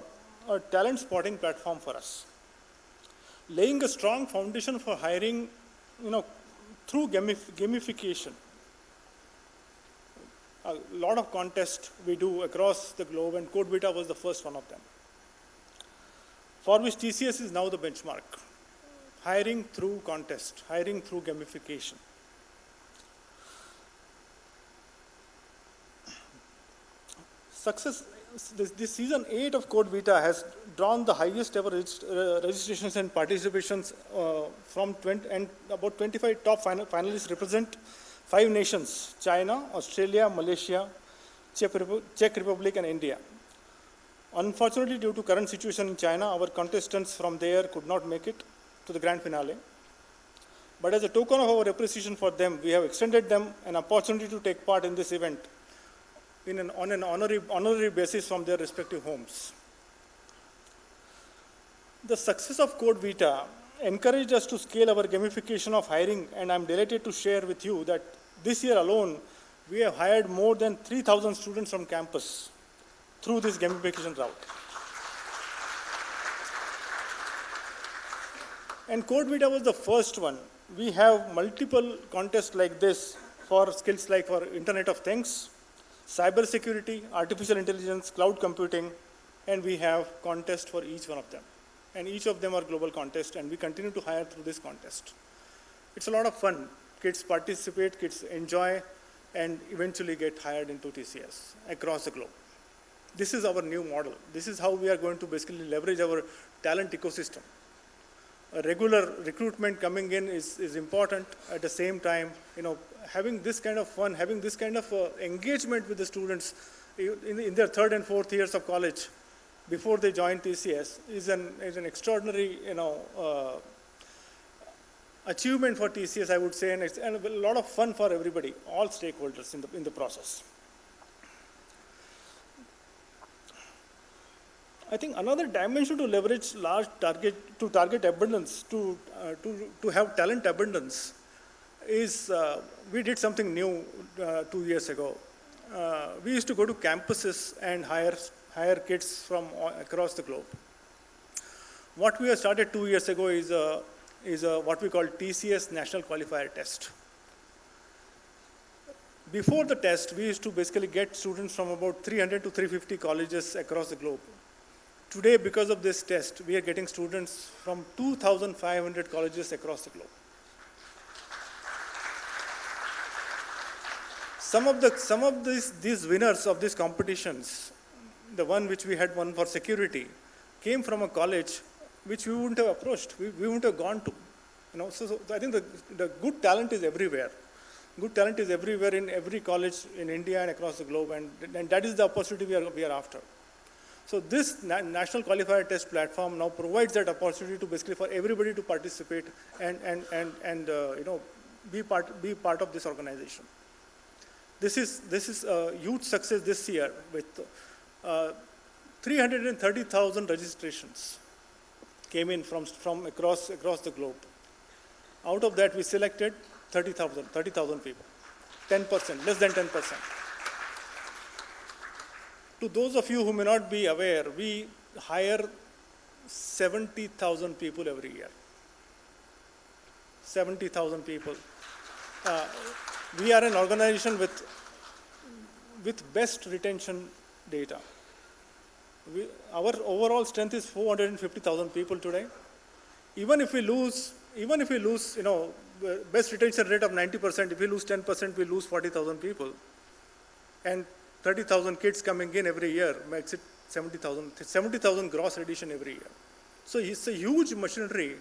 talent spotting platform for us, laying a strong foundation for hiring, through gamification. A lot of contests we do across the globe, and CodeVita was the first one of them, for which TCS is now the benchmark. Hiring through contest, hiring through gamification. Success, this season 8 of CodeVita has drawn the highest ever registrations and participations from 20, and about 25 top finalists represent 5 nations: China, Australia, Malaysia, Czech Republic, and India. Unfortunately, due to current situation in China, our contestants from there could not make it to the grand finale. But as a token of our appreciation for them, we have extended them an opportunity to take part in this event on an honorary basis from their respective homes. The success of CodeVita encouraged us to scale our gamification of hiring, and I'm delighted to share with you that this year alone, we have hired more than 3,000 students from campus through this gamification route. And CodeVita was the first one. We have multiple contests like this for skills like for Internet of Things, cybersecurity, artificial intelligence, cloud computing, and we have contests for each one of them. And each of them are global contests, and we continue to hire through this contest. It's a lot of fun. Kids participate, kids enjoy, and eventually get hired into TCS across the globe. This is our new model. This is how we are going to basically leverage our talent ecosystem. A regular recruitment coming in is important. At the same time, having this kind of fun, having this kind of engagement with the students in their 3rd and 4th years of college before they join TCS is an extraordinary, achievement for TCS, I would say, and a lot of fun for everybody, all stakeholders in the process. I think another dimension to leverage large target abundance, to have talent abundance, is we did something new 2 years ago. We used to go to campuses and hire kids from across the globe. What we have started 2 years ago is what we call TCS National Qualifier Test. Before the test, we used to basically get students from about 300 to 350 colleges across the globe. Today, because of this test, we are getting students from 2,500 colleges across the globe. Some of these winners of these competitions, the one which we had won for security, came from a college which we wouldn't have approached, we wouldn't have gone to. So I think the good talent is everywhere. Good talent is everywhere in every college in India and across the globe, and that is the opportunity we are after. So this National Qualifier Test platform now provides that opportunity to basically for everybody to participate and be part of this organization. This is a huge success this year with 330,000 registrations came in from across the globe. Out of that, we selected 30,000 people, 10%, less than 10%. To those of you who may not be aware, we hire 70,000 people every year. 70,000 people. We are an organization with best retention data. Our overall strength is 450,000 people today. Even if we lose, you know, best retention rate of 90%, if we lose 10%, we lose 40,000 people. And 30,000 kids coming in every year makes it 70,000 gross addition every year. So it's a huge machinery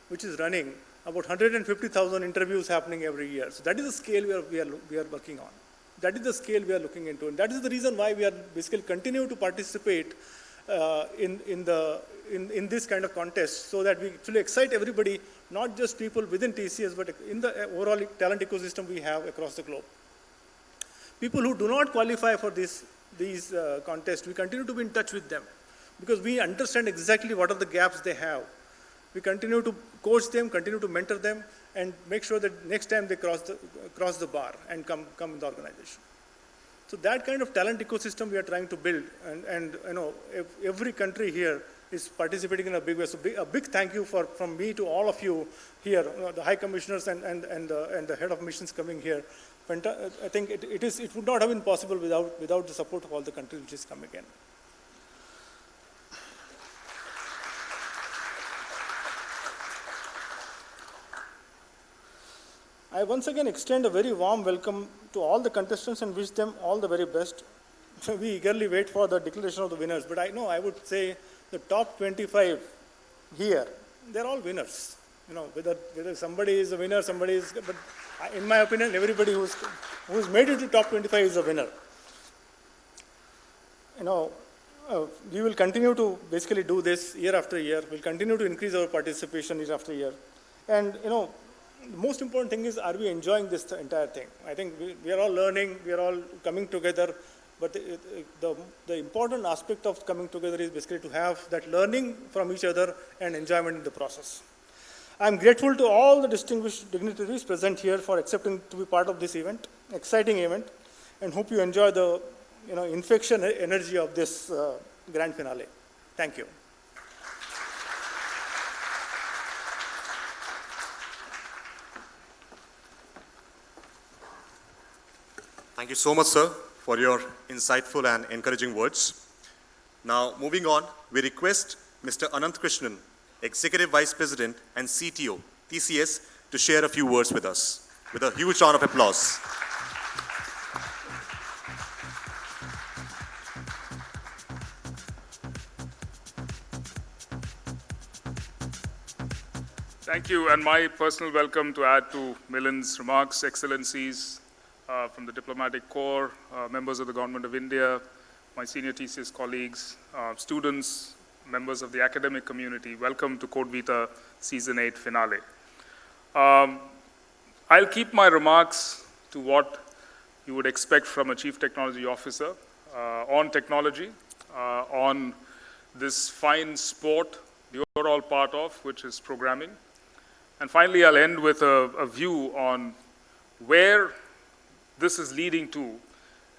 which is running, about 150,000 interviews happening every year. So that is the scale we are working on. That is the scale we are looking into. And that is the reason why we are basically continue to participate in this kind of contest, so that we actually excite everybody, not just people within TCS, but in the overall talent ecosystem we have across the globe. People who do not qualify for these contests, we continue to be in touch with them, because we understand exactly what are the gaps they have. We continue to coach them, continue to mentor them, and make sure that next time they cross the bar and come in the organization. So that kind of talent ecosystem we are trying to build, and you know, every country here is participating in a big way. So a big thank you from me to all of you here, the high commissioners and the head of missions coming here. I think it would not have been possible without the support of all the countries which is coming in. I once again extend a very warm welcome to all the contestants and wish them all the very best. We eagerly wait for the declaration of the winners, but I would say the top 25 here, they're all winners. You know, whether somebody is a winner, somebody is, but in my opinion, everybody who's made it to top 25 is a winner. You know, we will continue to basically do this year after year. We'll continue to increase our participation year after year. And, you know, the most important thing is, are we enjoying this entire thing? I think we are all learning, we are all coming together, but the important aspect of coming together is basically to have that learning from each other and enjoyment in the process. I'm grateful to all the distinguished dignitaries present here for accepting to be part of this event, exciting event, and hope you enjoy the infection energy of this grand finale. Thank you. Thank you so much, sir, for your insightful and encouraging words. Now, moving on, we request Mr. Anant Krishnan, Executive Vice President and CTO, TCS, to share a few words with us. With a huge round of applause. Thank you, and my personal welcome to add to Milan's remarks, Excellencies, from the Diplomatic Corps, members of the Government of India, my senior TCS colleagues, students, members of the academic community. Welcome to CodeVita Season 8 finale. I'll keep my remarks to what you would expect from a Chief Technology Officer on technology, on this fine sport you're all part of, which is programming. And finally, I'll end with a view on where this is leading to,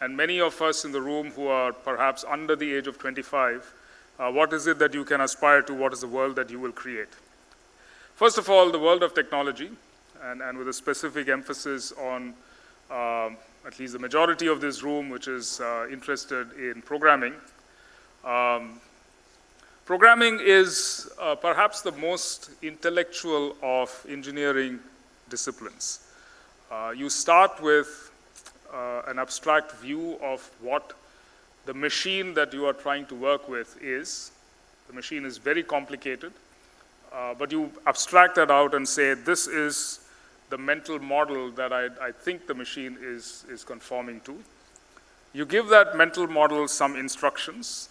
and many of us in the room who are perhaps under the age of 25, what is it that you can aspire to? What is the world that you will create? First of all, the world of technology, and with a specific emphasis on at least the majority of this room, which is interested in programming. Programming is perhaps the most intellectual of engineering disciplines. You start with an abstract view of what the machine that you are trying to work with is. The machine is very complicated, but you abstract that out and say, this is the mental model that I think the machine is conforming to. You give that mental model some instructions,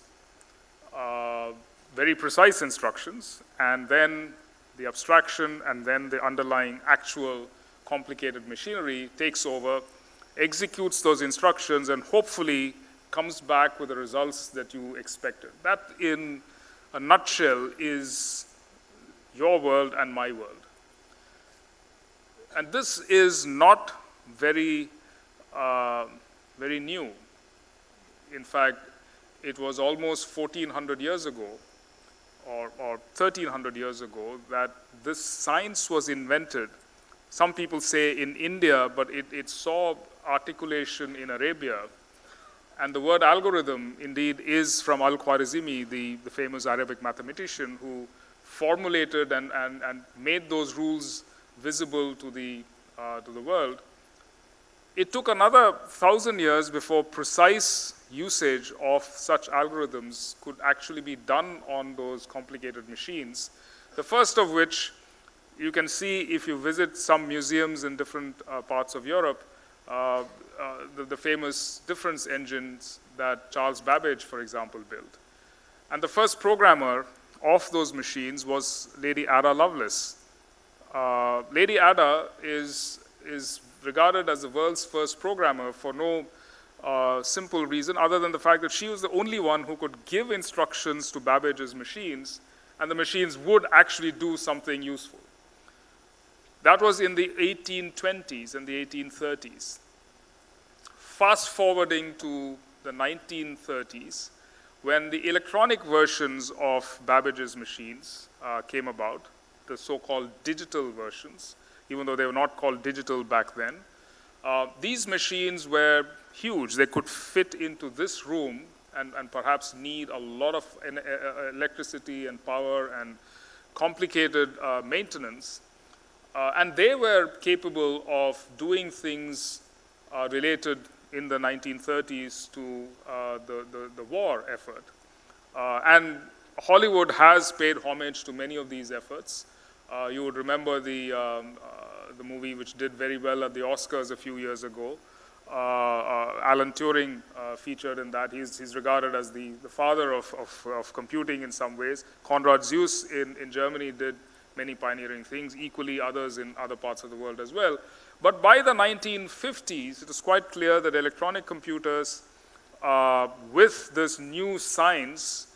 very precise instructions, and then the abstraction and then the underlying actual complicated machinery takes over, executes those instructions, and hopefully comes back with the results that you expected. That, in a nutshell, is your world and my world. And this is not very new. In fact, it was almost 1,400 years ago, or 1,300 years ago, that this science was invented. Some people say in India, but it saw articulation in Arabia. And the word algorithm, indeed, is from Al-Khwarizmi, the famous Arabic mathematician who formulated and made those rules visible to the world. It took another 1,000 years before precise usage of such algorithms could actually be done on those complicated machines. The first of which you can see if you visit some museums in different parts of Europe, the famous difference engines that Charles Babbage, for example, built. And the first programmer of those machines was Lady Ada Lovelace. Lady Ada is regarded as the world's first programmer for no simple reason other than the fact that she was the only one who could give instructions to Babbage's machines, and the machines would actually do something useful. That was in the 1820s and the 1830s. Fast forwarding to the 1930s, when the electronic versions of Babbage's machines came about, the so-called digital versions, even though they were not called digital back then, these machines were huge. They could fit into this room and perhaps need a lot of electricity and power and complicated maintenance. And they were capable of doing things related in the 1930s to the war effort. And Hollywood has paid homage to many of these efforts. You would remember the movie which did very well at the Oscars a few years ago. Alan Turing featured in that. He's regarded as the father of computing in some ways. Konrad Zuse in Germany did many pioneering things, equally others in other parts of the world as well. But by the 1950s, it was quite clear that electronic computers, with this new science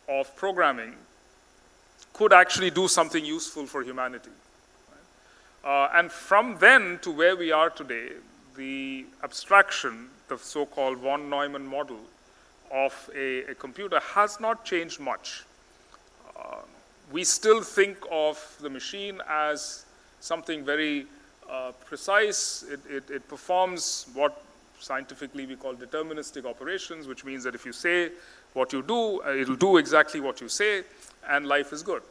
of programming, could actually do something useful for humanity. And from then to where we are today, the abstraction, the so-called von Neumann model of a computer has not changed much. We still think of the machine as something very precise. It performs what scientifically we call deterministic operations, which means that if you say what you do, it'll do exactly what you say, and life is good.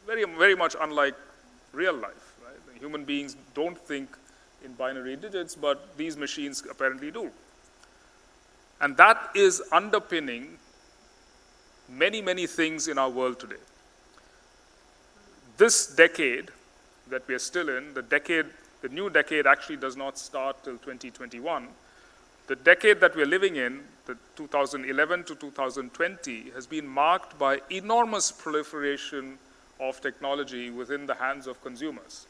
Very, very much unlike real life. Right? Human beings don't think in binary digits, but these machines apparently do. And that is underpinning many, many things in our world today. This decade that we are still in, the new decade actually does not start till 2021. The decade that we're living in, the 2011 to 2020, has been marked by enormous proliferation of technology within the hands of consumers.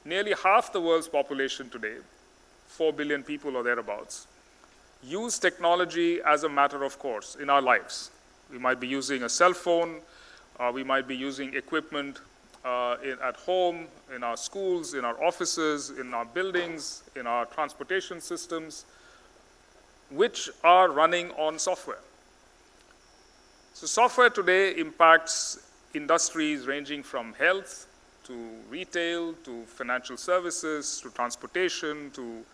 Nearly half the world's population today, 4 billion people or thereabouts, use technology as a matter of course in our lives. We might be using a cell phone, we might be using equipment at home, in our schools, in our offices, in our buildings, in our transportation systems, which are running on software. So software today impacts industries ranging from health to retail, to financial services, to transportation, to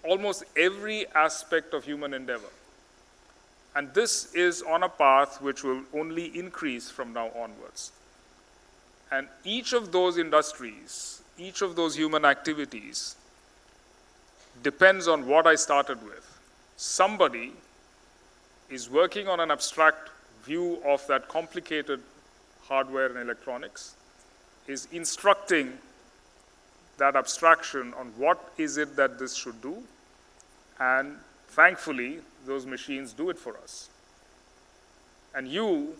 almost every aspect of human endeavor. And this is on a path which will only increase from now onwards. And each of those industries, each of those human activities depends on what I started with. Somebody is working on an abstract view of that complicated hardware and electronics, is instructing that abstraction on what is it that this should do, and thankfully, those machines do it for us. And you,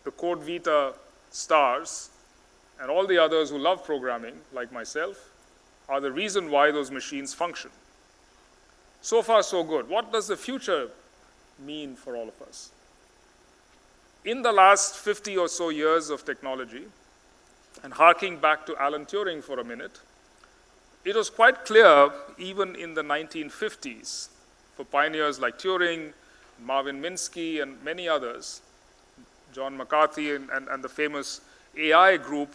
the CodeVita stars, and all the others who love programming, like myself, are the reason why those machines function. So far, so good. What does the future mean for all of us? In the last 50 or so years of technology, and harking back to Alan Turing for a minute, it was quite clear, even in the 1950s, for pioneers like Turing, Marvin Minsky, and many others, John McCarthy and the famous AI group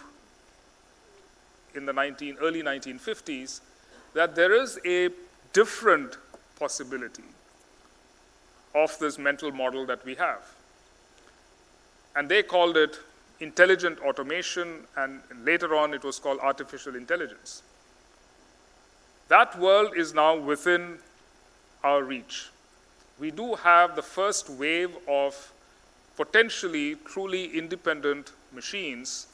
in the early 1950s, that there is a different possibility, of this mental model that we have. And they called it intelligent automation, and later on it was called artificial intelligence. That world is now within our reach. We do have the first wave of potentially truly independent machines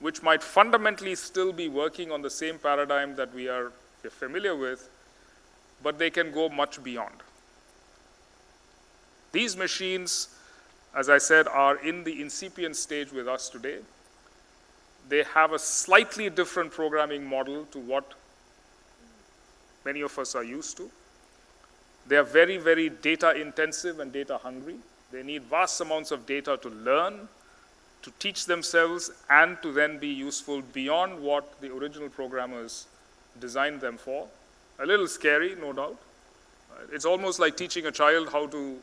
which might fundamentally still be working on the same paradigm that we're familiar with, but they can go much beyond. These machines, as I said, are in the incipient stage with us today. They have a slightly different programming model to what many of us are used to. They are very, very data intensive and data hungry. They need vast amounts of data to learn, to teach themselves, and to then be useful beyond what the original programmers designed them for. A little scary, no doubt. It's almost like teaching a child how to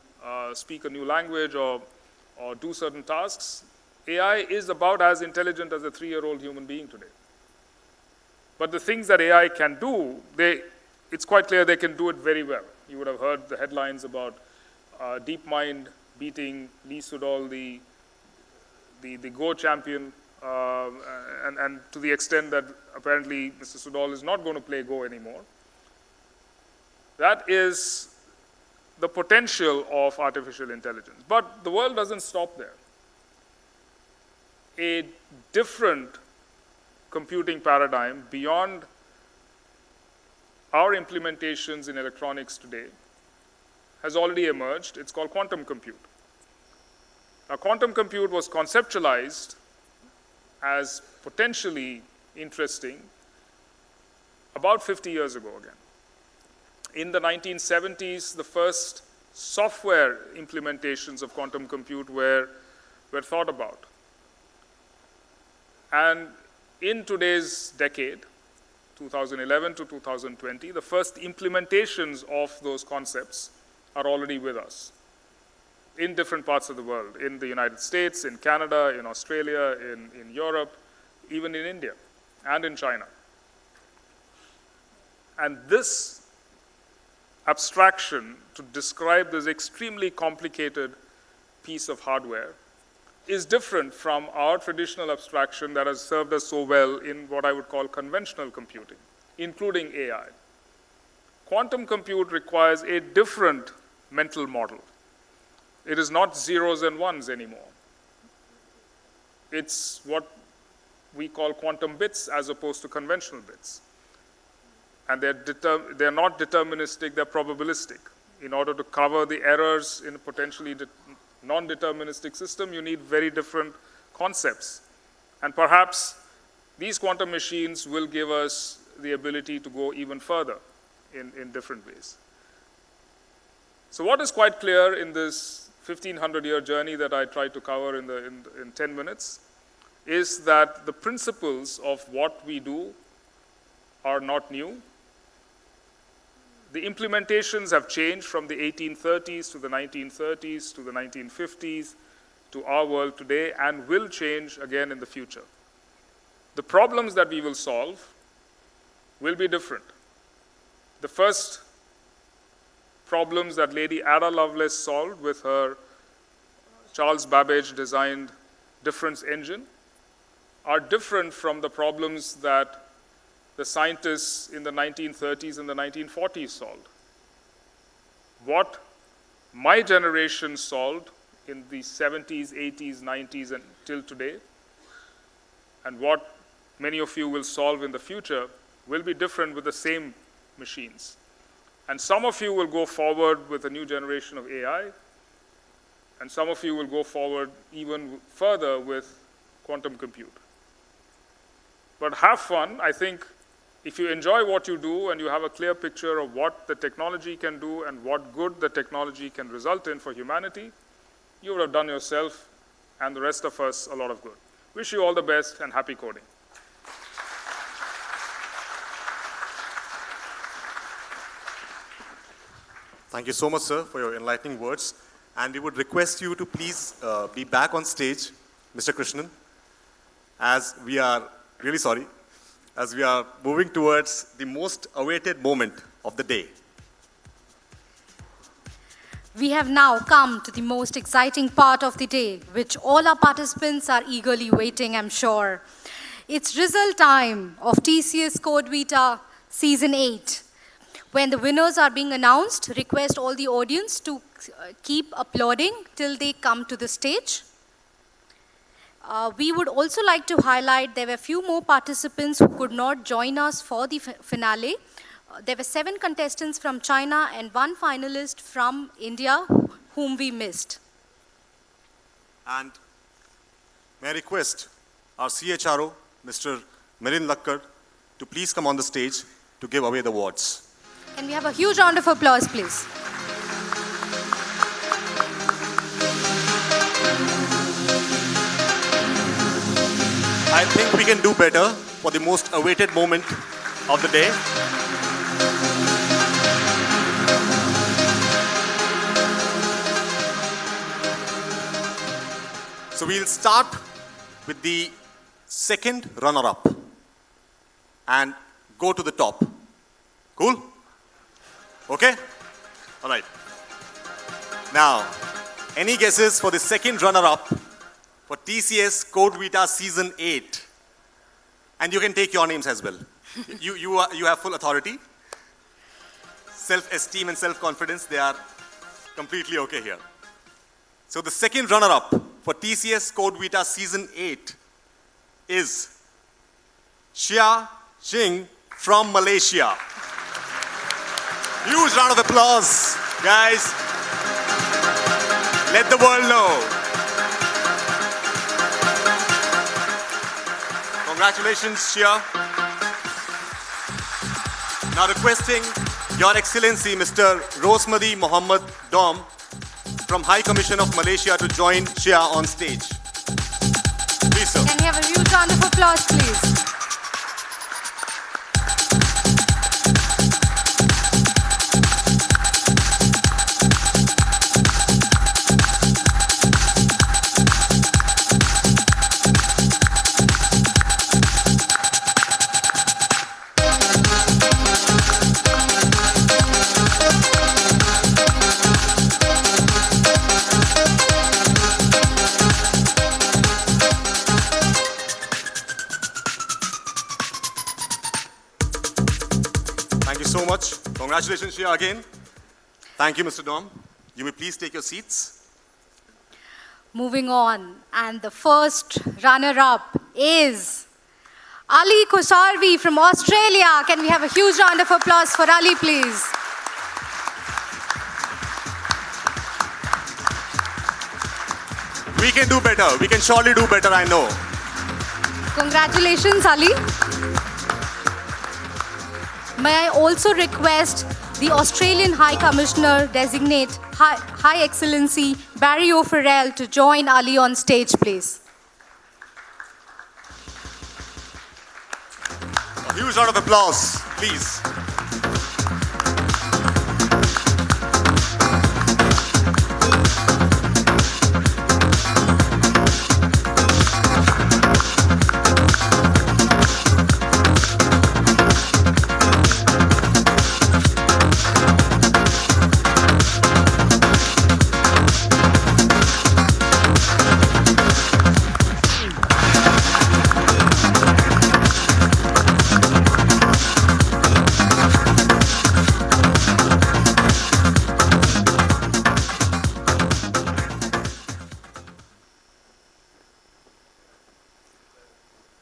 speak a new language or do certain tasks. AI is about as intelligent as a 3-year-old human being today. But the things that AI can do, it's quite clear they can do it very well. You would have heard the headlines about DeepMind beating Lee Sedol, the Go champion, and to the extent that apparently Mr. Sedol is not going to play Go anymore. That is the potential of artificial intelligence. But the world doesn't stop there. A different computing paradigm beyond our implementations in electronics today has already emerged. It's called quantum compute. Now, quantum compute was conceptualized as potentially interesting about 50 years ago again. In the 1970s, the first software implementations of quantum compute were thought about. And in today's decade, 2011 to 2020, the first implementations of those concepts are already with us in different parts of the world, in the United States, in Canada, in Australia, in Europe, even in India, and in China. And this abstraction to describe this extremely complicated piece of hardware is different from our traditional abstraction that has served us so well in what I would call conventional computing, including AI. Quantum compute requires a different mental model. It is not zeros and ones anymore. It's what we call quantum bits as opposed to conventional bits. And they're not deterministic, they're probabilistic. In order to cover the errors in a potentially non-deterministic system, you need very different concepts. And perhaps these quantum machines will give us the ability to go even further in different ways. So what is quite clear in this 1,500-year journey that I tried to cover in 10 minutes is that the principles of what we do are not new. The implementations have changed from the 1830s to the 1930s to the 1950s to our world today and will change again in the future. The problems that we will solve will be different. The first problems that Lady Ada Lovelace solved with her Charles Babbage designed difference engine are different from the problems that the scientists in the 1930s and the 1940s solved. What my generation solved in the 70s, 80s, 90s, and till today, and what many of you will solve in the future will be different with the same machines. And some of you will go forward with a new generation of AI, and some of you will go forward even further with quantum compute. But have fun. I think if you enjoy what you do and you have a clear picture of what the technology can do and what good the technology can result in for humanity, you would have done yourself and the rest of us a lot of good. Wish you all the best and happy coding. Thank you so much, sir, for your enlightening words. And we would request you to please be back on stage, Mr. Krishnan, as we are really sorry, as we are moving towards the most awaited moment of the day. we have now come to the most exciting part of the day, which all our participants are eagerly waiting, I'm sure. It's result time of TCS CodeVita Season 8. When the winners are being announced, request all the audience to keep applauding till they come to the stage. We would also like to highlight there were a few more participants who could not join us for the finale. There were 7 contestants from China and 1 finalist from India whom we missed. And may I request our CHRO, Mr. Milind Lakkad, to please come on the stage to give away the awards. Can we have a huge round of applause, please? I think we can do better for the most awaited moment of the day. So we'll start with the second runner-up and go to the top. Cool? Okay? All right. Now, any guesses for the second runner-up for TCS CodeVita Season 8? And you can take your names as well. You have full authority. Self-esteem and self-confidence, they are completely okay here. So the second runner-up for TCS CodeVita Season 8 is Shia Ching from Malaysia. Huge round of applause, guys. Let the world know. Congratulations, Shia. Now requesting Your Excellency, Mr. Rosmadi Mohammed Dom from High Commission of Malaysia to join Shia on stage. Please, sir. Can we have a huge round of applause, please? Congratulations, Shia, again. Thank you, Mr. Dom. You may please take your seats. Moving on, and the first runner-up is Ali Kosarvi from Australia. Can we have a huge round of applause for Ali, please? We can do better. We can surely do better, I know. Congratulations, Ali. May I also request the Australian High Commissioner Designate, High Excellency Barry O'Farrell, to join Ali on stage, please. A huge round of applause, please.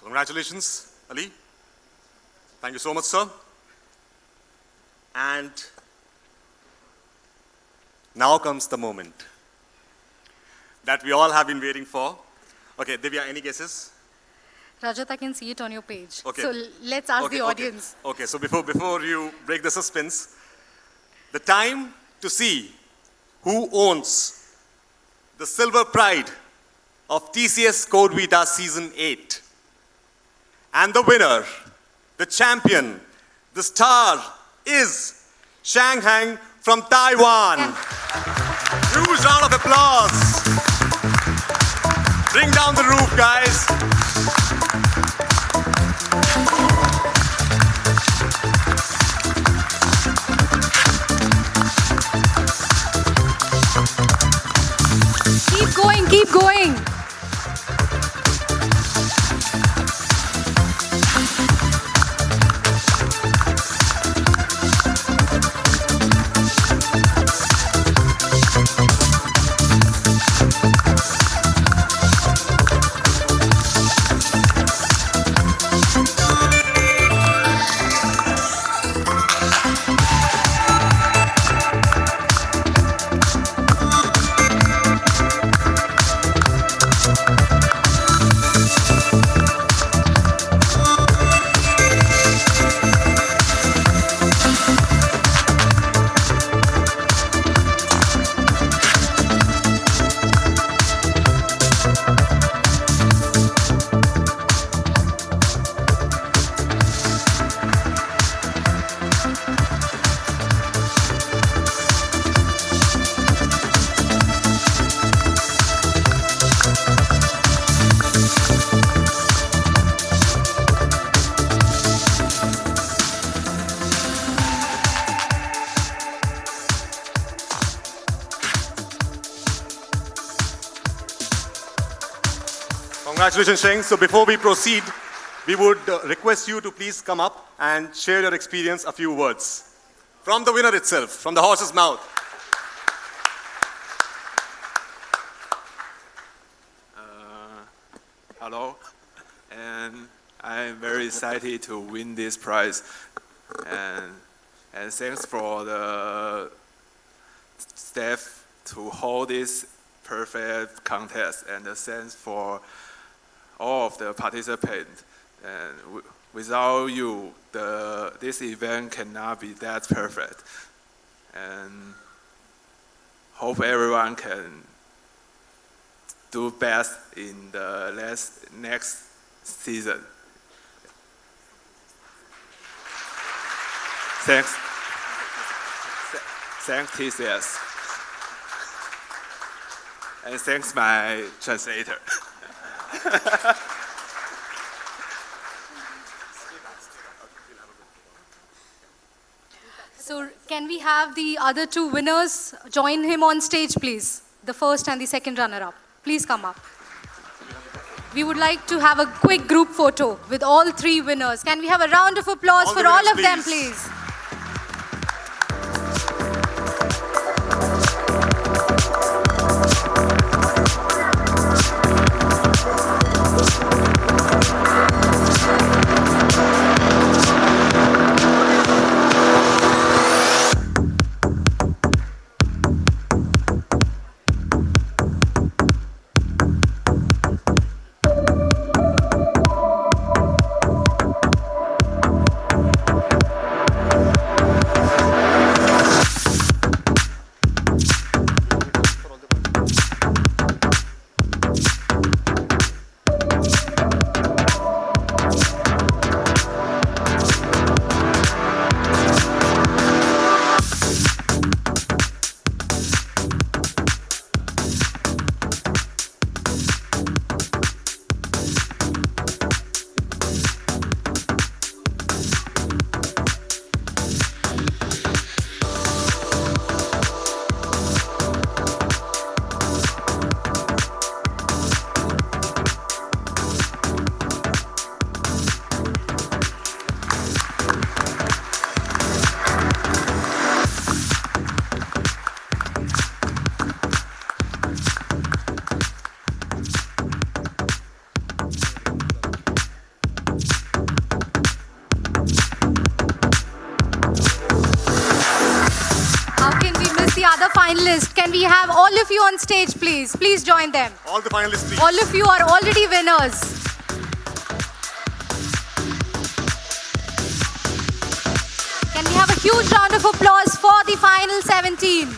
Congratulations, Ali. Thank you so much, sir. And now comes the moment that we all have been waiting for. Okay, Divya, any guesses? Rajat, I can see it on your page. Okay. So let's ask the audience. Okay, so before you break the suspense, the time to see who owns the silver pride of TCS CodeVita Season 8. And the winner, the champion, the star is Shanghai from Taiwan. Huge round of applause. Bring down the roof, guys. Congratulations, Sheng. So before we proceed, we would request you to please come up and share your experience, a few words. From the winner itself, from the horse's mouth. Hello, and I'm very excited to win this prize. And thanks for the staff to hold this perfect contest, and thanks for all of the participants. And without you, this event cannot be that perfect. And hope everyone can do best in the next season. Thanks. Thanks TCS. And thanks my translator. So can we have the other two winners join him on stage, please? The first and the second runner-up. Please come up. We would like to have a quick group photo with all three winners. Can we have a round of applause for all of them, please? Finalists, can we have all of you on stage, please? Please join them. All the finalists, please. All of you are already winners. Can we have a huge round of applause for the final 17?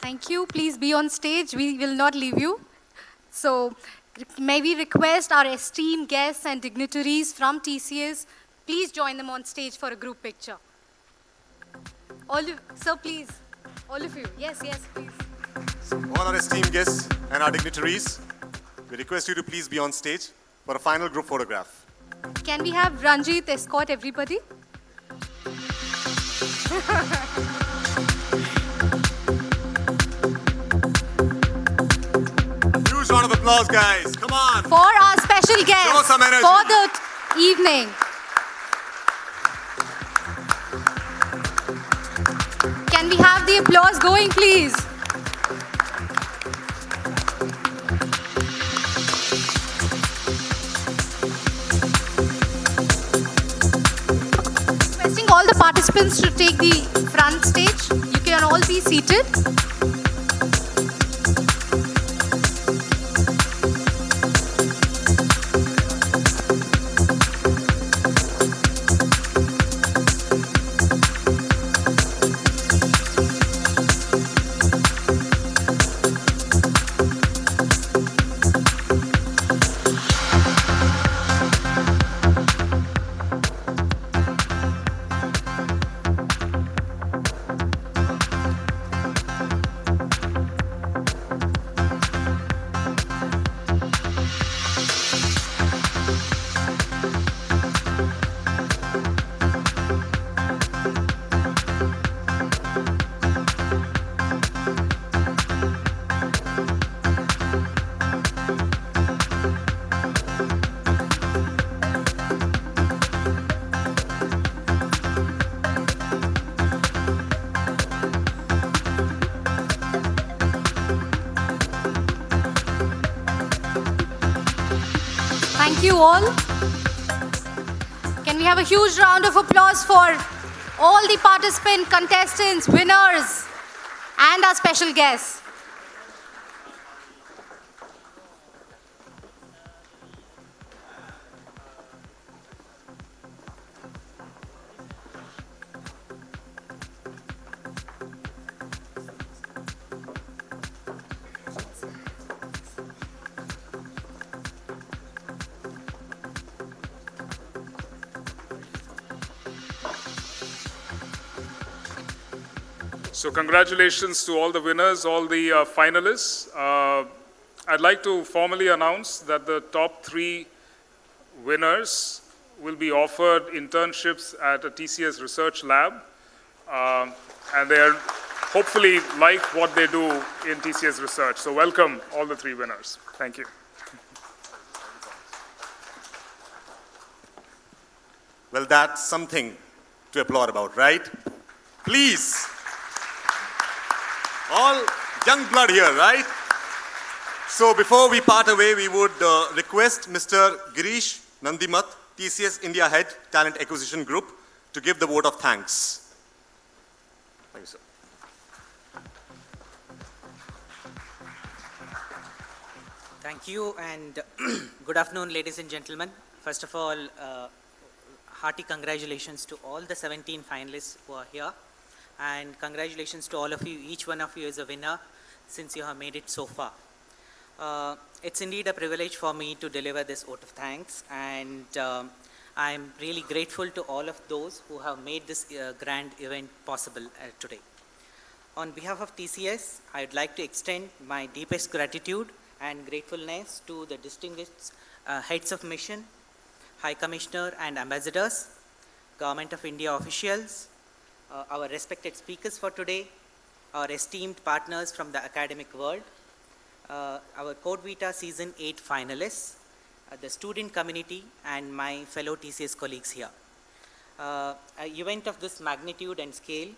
Thank you. Please be on stage. We will not leave you. So may we request our esteemed guests and dignitaries from TCS, please join them on stage for a group picture. Sir, please. All of you. Yes, yes, please. So all our esteemed guests and our dignitaries, we request you to please be on stage for a final group photograph. Can we have Ranjit escort everybody? Huge round of applause, guys. Come on. For our special guest Show some energy. for the evening. Can we have the applause going, please? Requesting all all the participants to take the front stage. You can all be seated. Thank you all. Can we have a huge round of applause for all the participant contestants, winners, and our special guests. So congratulations to all the winners, all the finalists. I'd like to formally announce that the top 3 winners will be offered internships at a TCS research lab. And they are hopefully like what they do in TCS research. So welcome all the 3 winners. Thank you. Well, that's something to applaud about, right? Please. All young blood here, right? So before we part away, we would request Mr. Girish Nandimat, TCS India Head, Talent Acquisition Group, to give the vote of thanks. Thank you, sir. Thank you, and good afternoon, ladies and gentlemen. First of all, hearty congratulations to all the 17 finalists who are here. And congratulations to all of you. Each one of you is a winner since you have made it so far. It's indeed a privilege for me to deliver this vote of thanks, and I'm really grateful to all of those who have made this grand event possible today. On behalf of TCS, I'd like to extend my deepest gratitude and gratefulness to the distinguished heads of mission, High Commissioner and ambassadors, Government of India officials, our respected speakers for today, our esteemed partners from the academic world, our CodeVita Season 8 finalists, the student community, and my fellow TCS colleagues here. An event of this magnitude and scale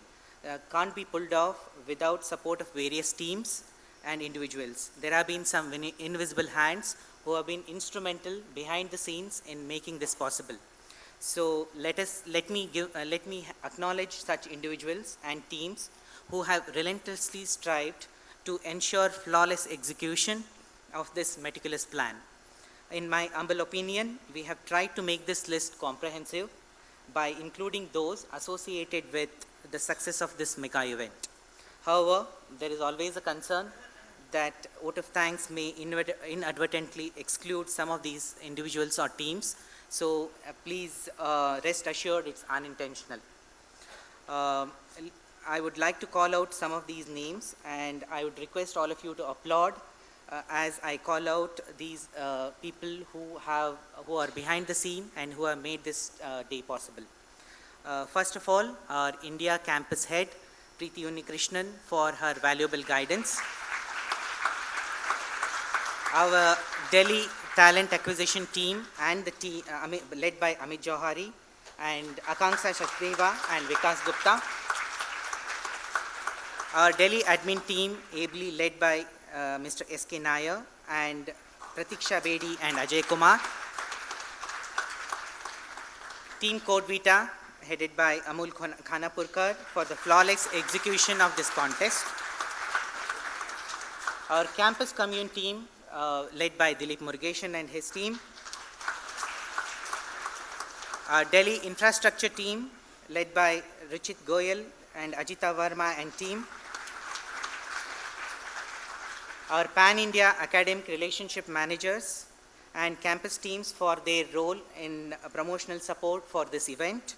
can't be pulled off without support of various teams and individuals. There have been some invisible hands who have been instrumental behind the scenes in making this possible. So let me acknowledge such individuals and teams who have relentlessly strived to ensure flawless execution of this meticulous plan. In my humble opinion, we have tried to make this list comprehensive by including those associated with the success of this mega event. However, there is always a concern that vote of thanks may inadvertently exclude some of these individuals or teams. So please rest assured it's unintentional. I would like to call out some of these names, and I would request all of you to applaud as I call out these people who are behind the scene and who have made this day possible. First of all, our India campus head, Preeti Unnikrishnan, for her valuable guidance. Our Delhi talent acquisition team and the team led by Amit Johari and Akanksha Shachdeva and Vikas Gupta. Our Delhi admin team ably led by Mr. S.K. Nair and Pratiksha Bedi and Ajay Kumar. Team CodeVita headed by Amul Khanapurkar, for the flawless execution of this contest. Our campus commune team, led by Dilip Murugeshan and his team. Our Delhi infrastructure team, led by Ruchit Goyal and Ajita Verma and team. Our Pan-India academic relationship managers and campus teams for their role in promotional support for this event.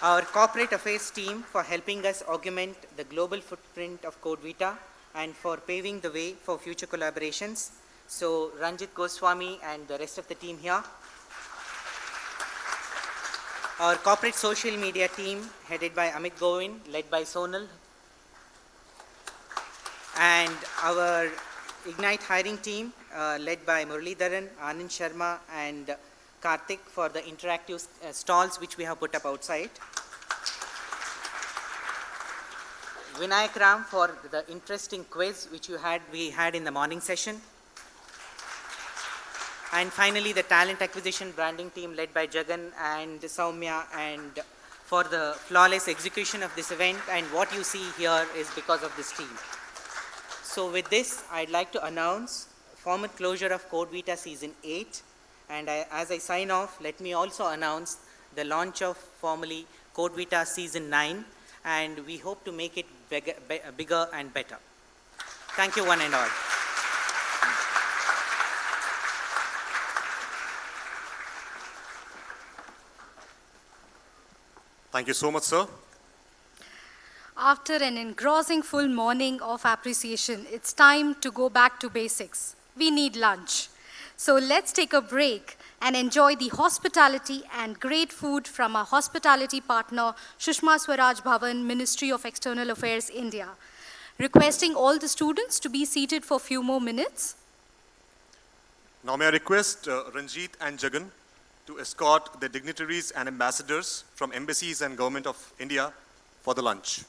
Our corporate affairs team for helping us augment the global footprint of CodeVita and for paving the way for future collaborations. So Ranjit Goswami and the rest of the team here. Our corporate social media team headed by Amit Govin, led by Sonal. And our Ignite hiring team led by Muralidharan, Anand Sharma and Karthik for the interactive stalls which we have put up outside. Vinayak Ram for the interesting quiz which we had in the morning session. And finally, the talent acquisition branding team led by Jagan and Soumya and for the flawless execution of this event, and what you see here is because of this team. So with this, I'd like to announce formal closure of CodeVita Season 8. And as I sign off, let me also announce the launch of formally CodeVita Season 9. And we hope to make it bigger and better. Thank you, one and all. Thank you so much, sir. After an engrossing full morning of appreciation, it's time to go back to basics. We need lunch. So let's take a break and enjoy the hospitality and great food from our hospitality partner, Sushma Swaraj Bhavan, Ministry of External Affairs, India. Requesting all the students to be seated for a few more minutes. Now may I request Ranjit and Jagan to escort the dignitaries and ambassadors from embassies and Government of India for the lunch.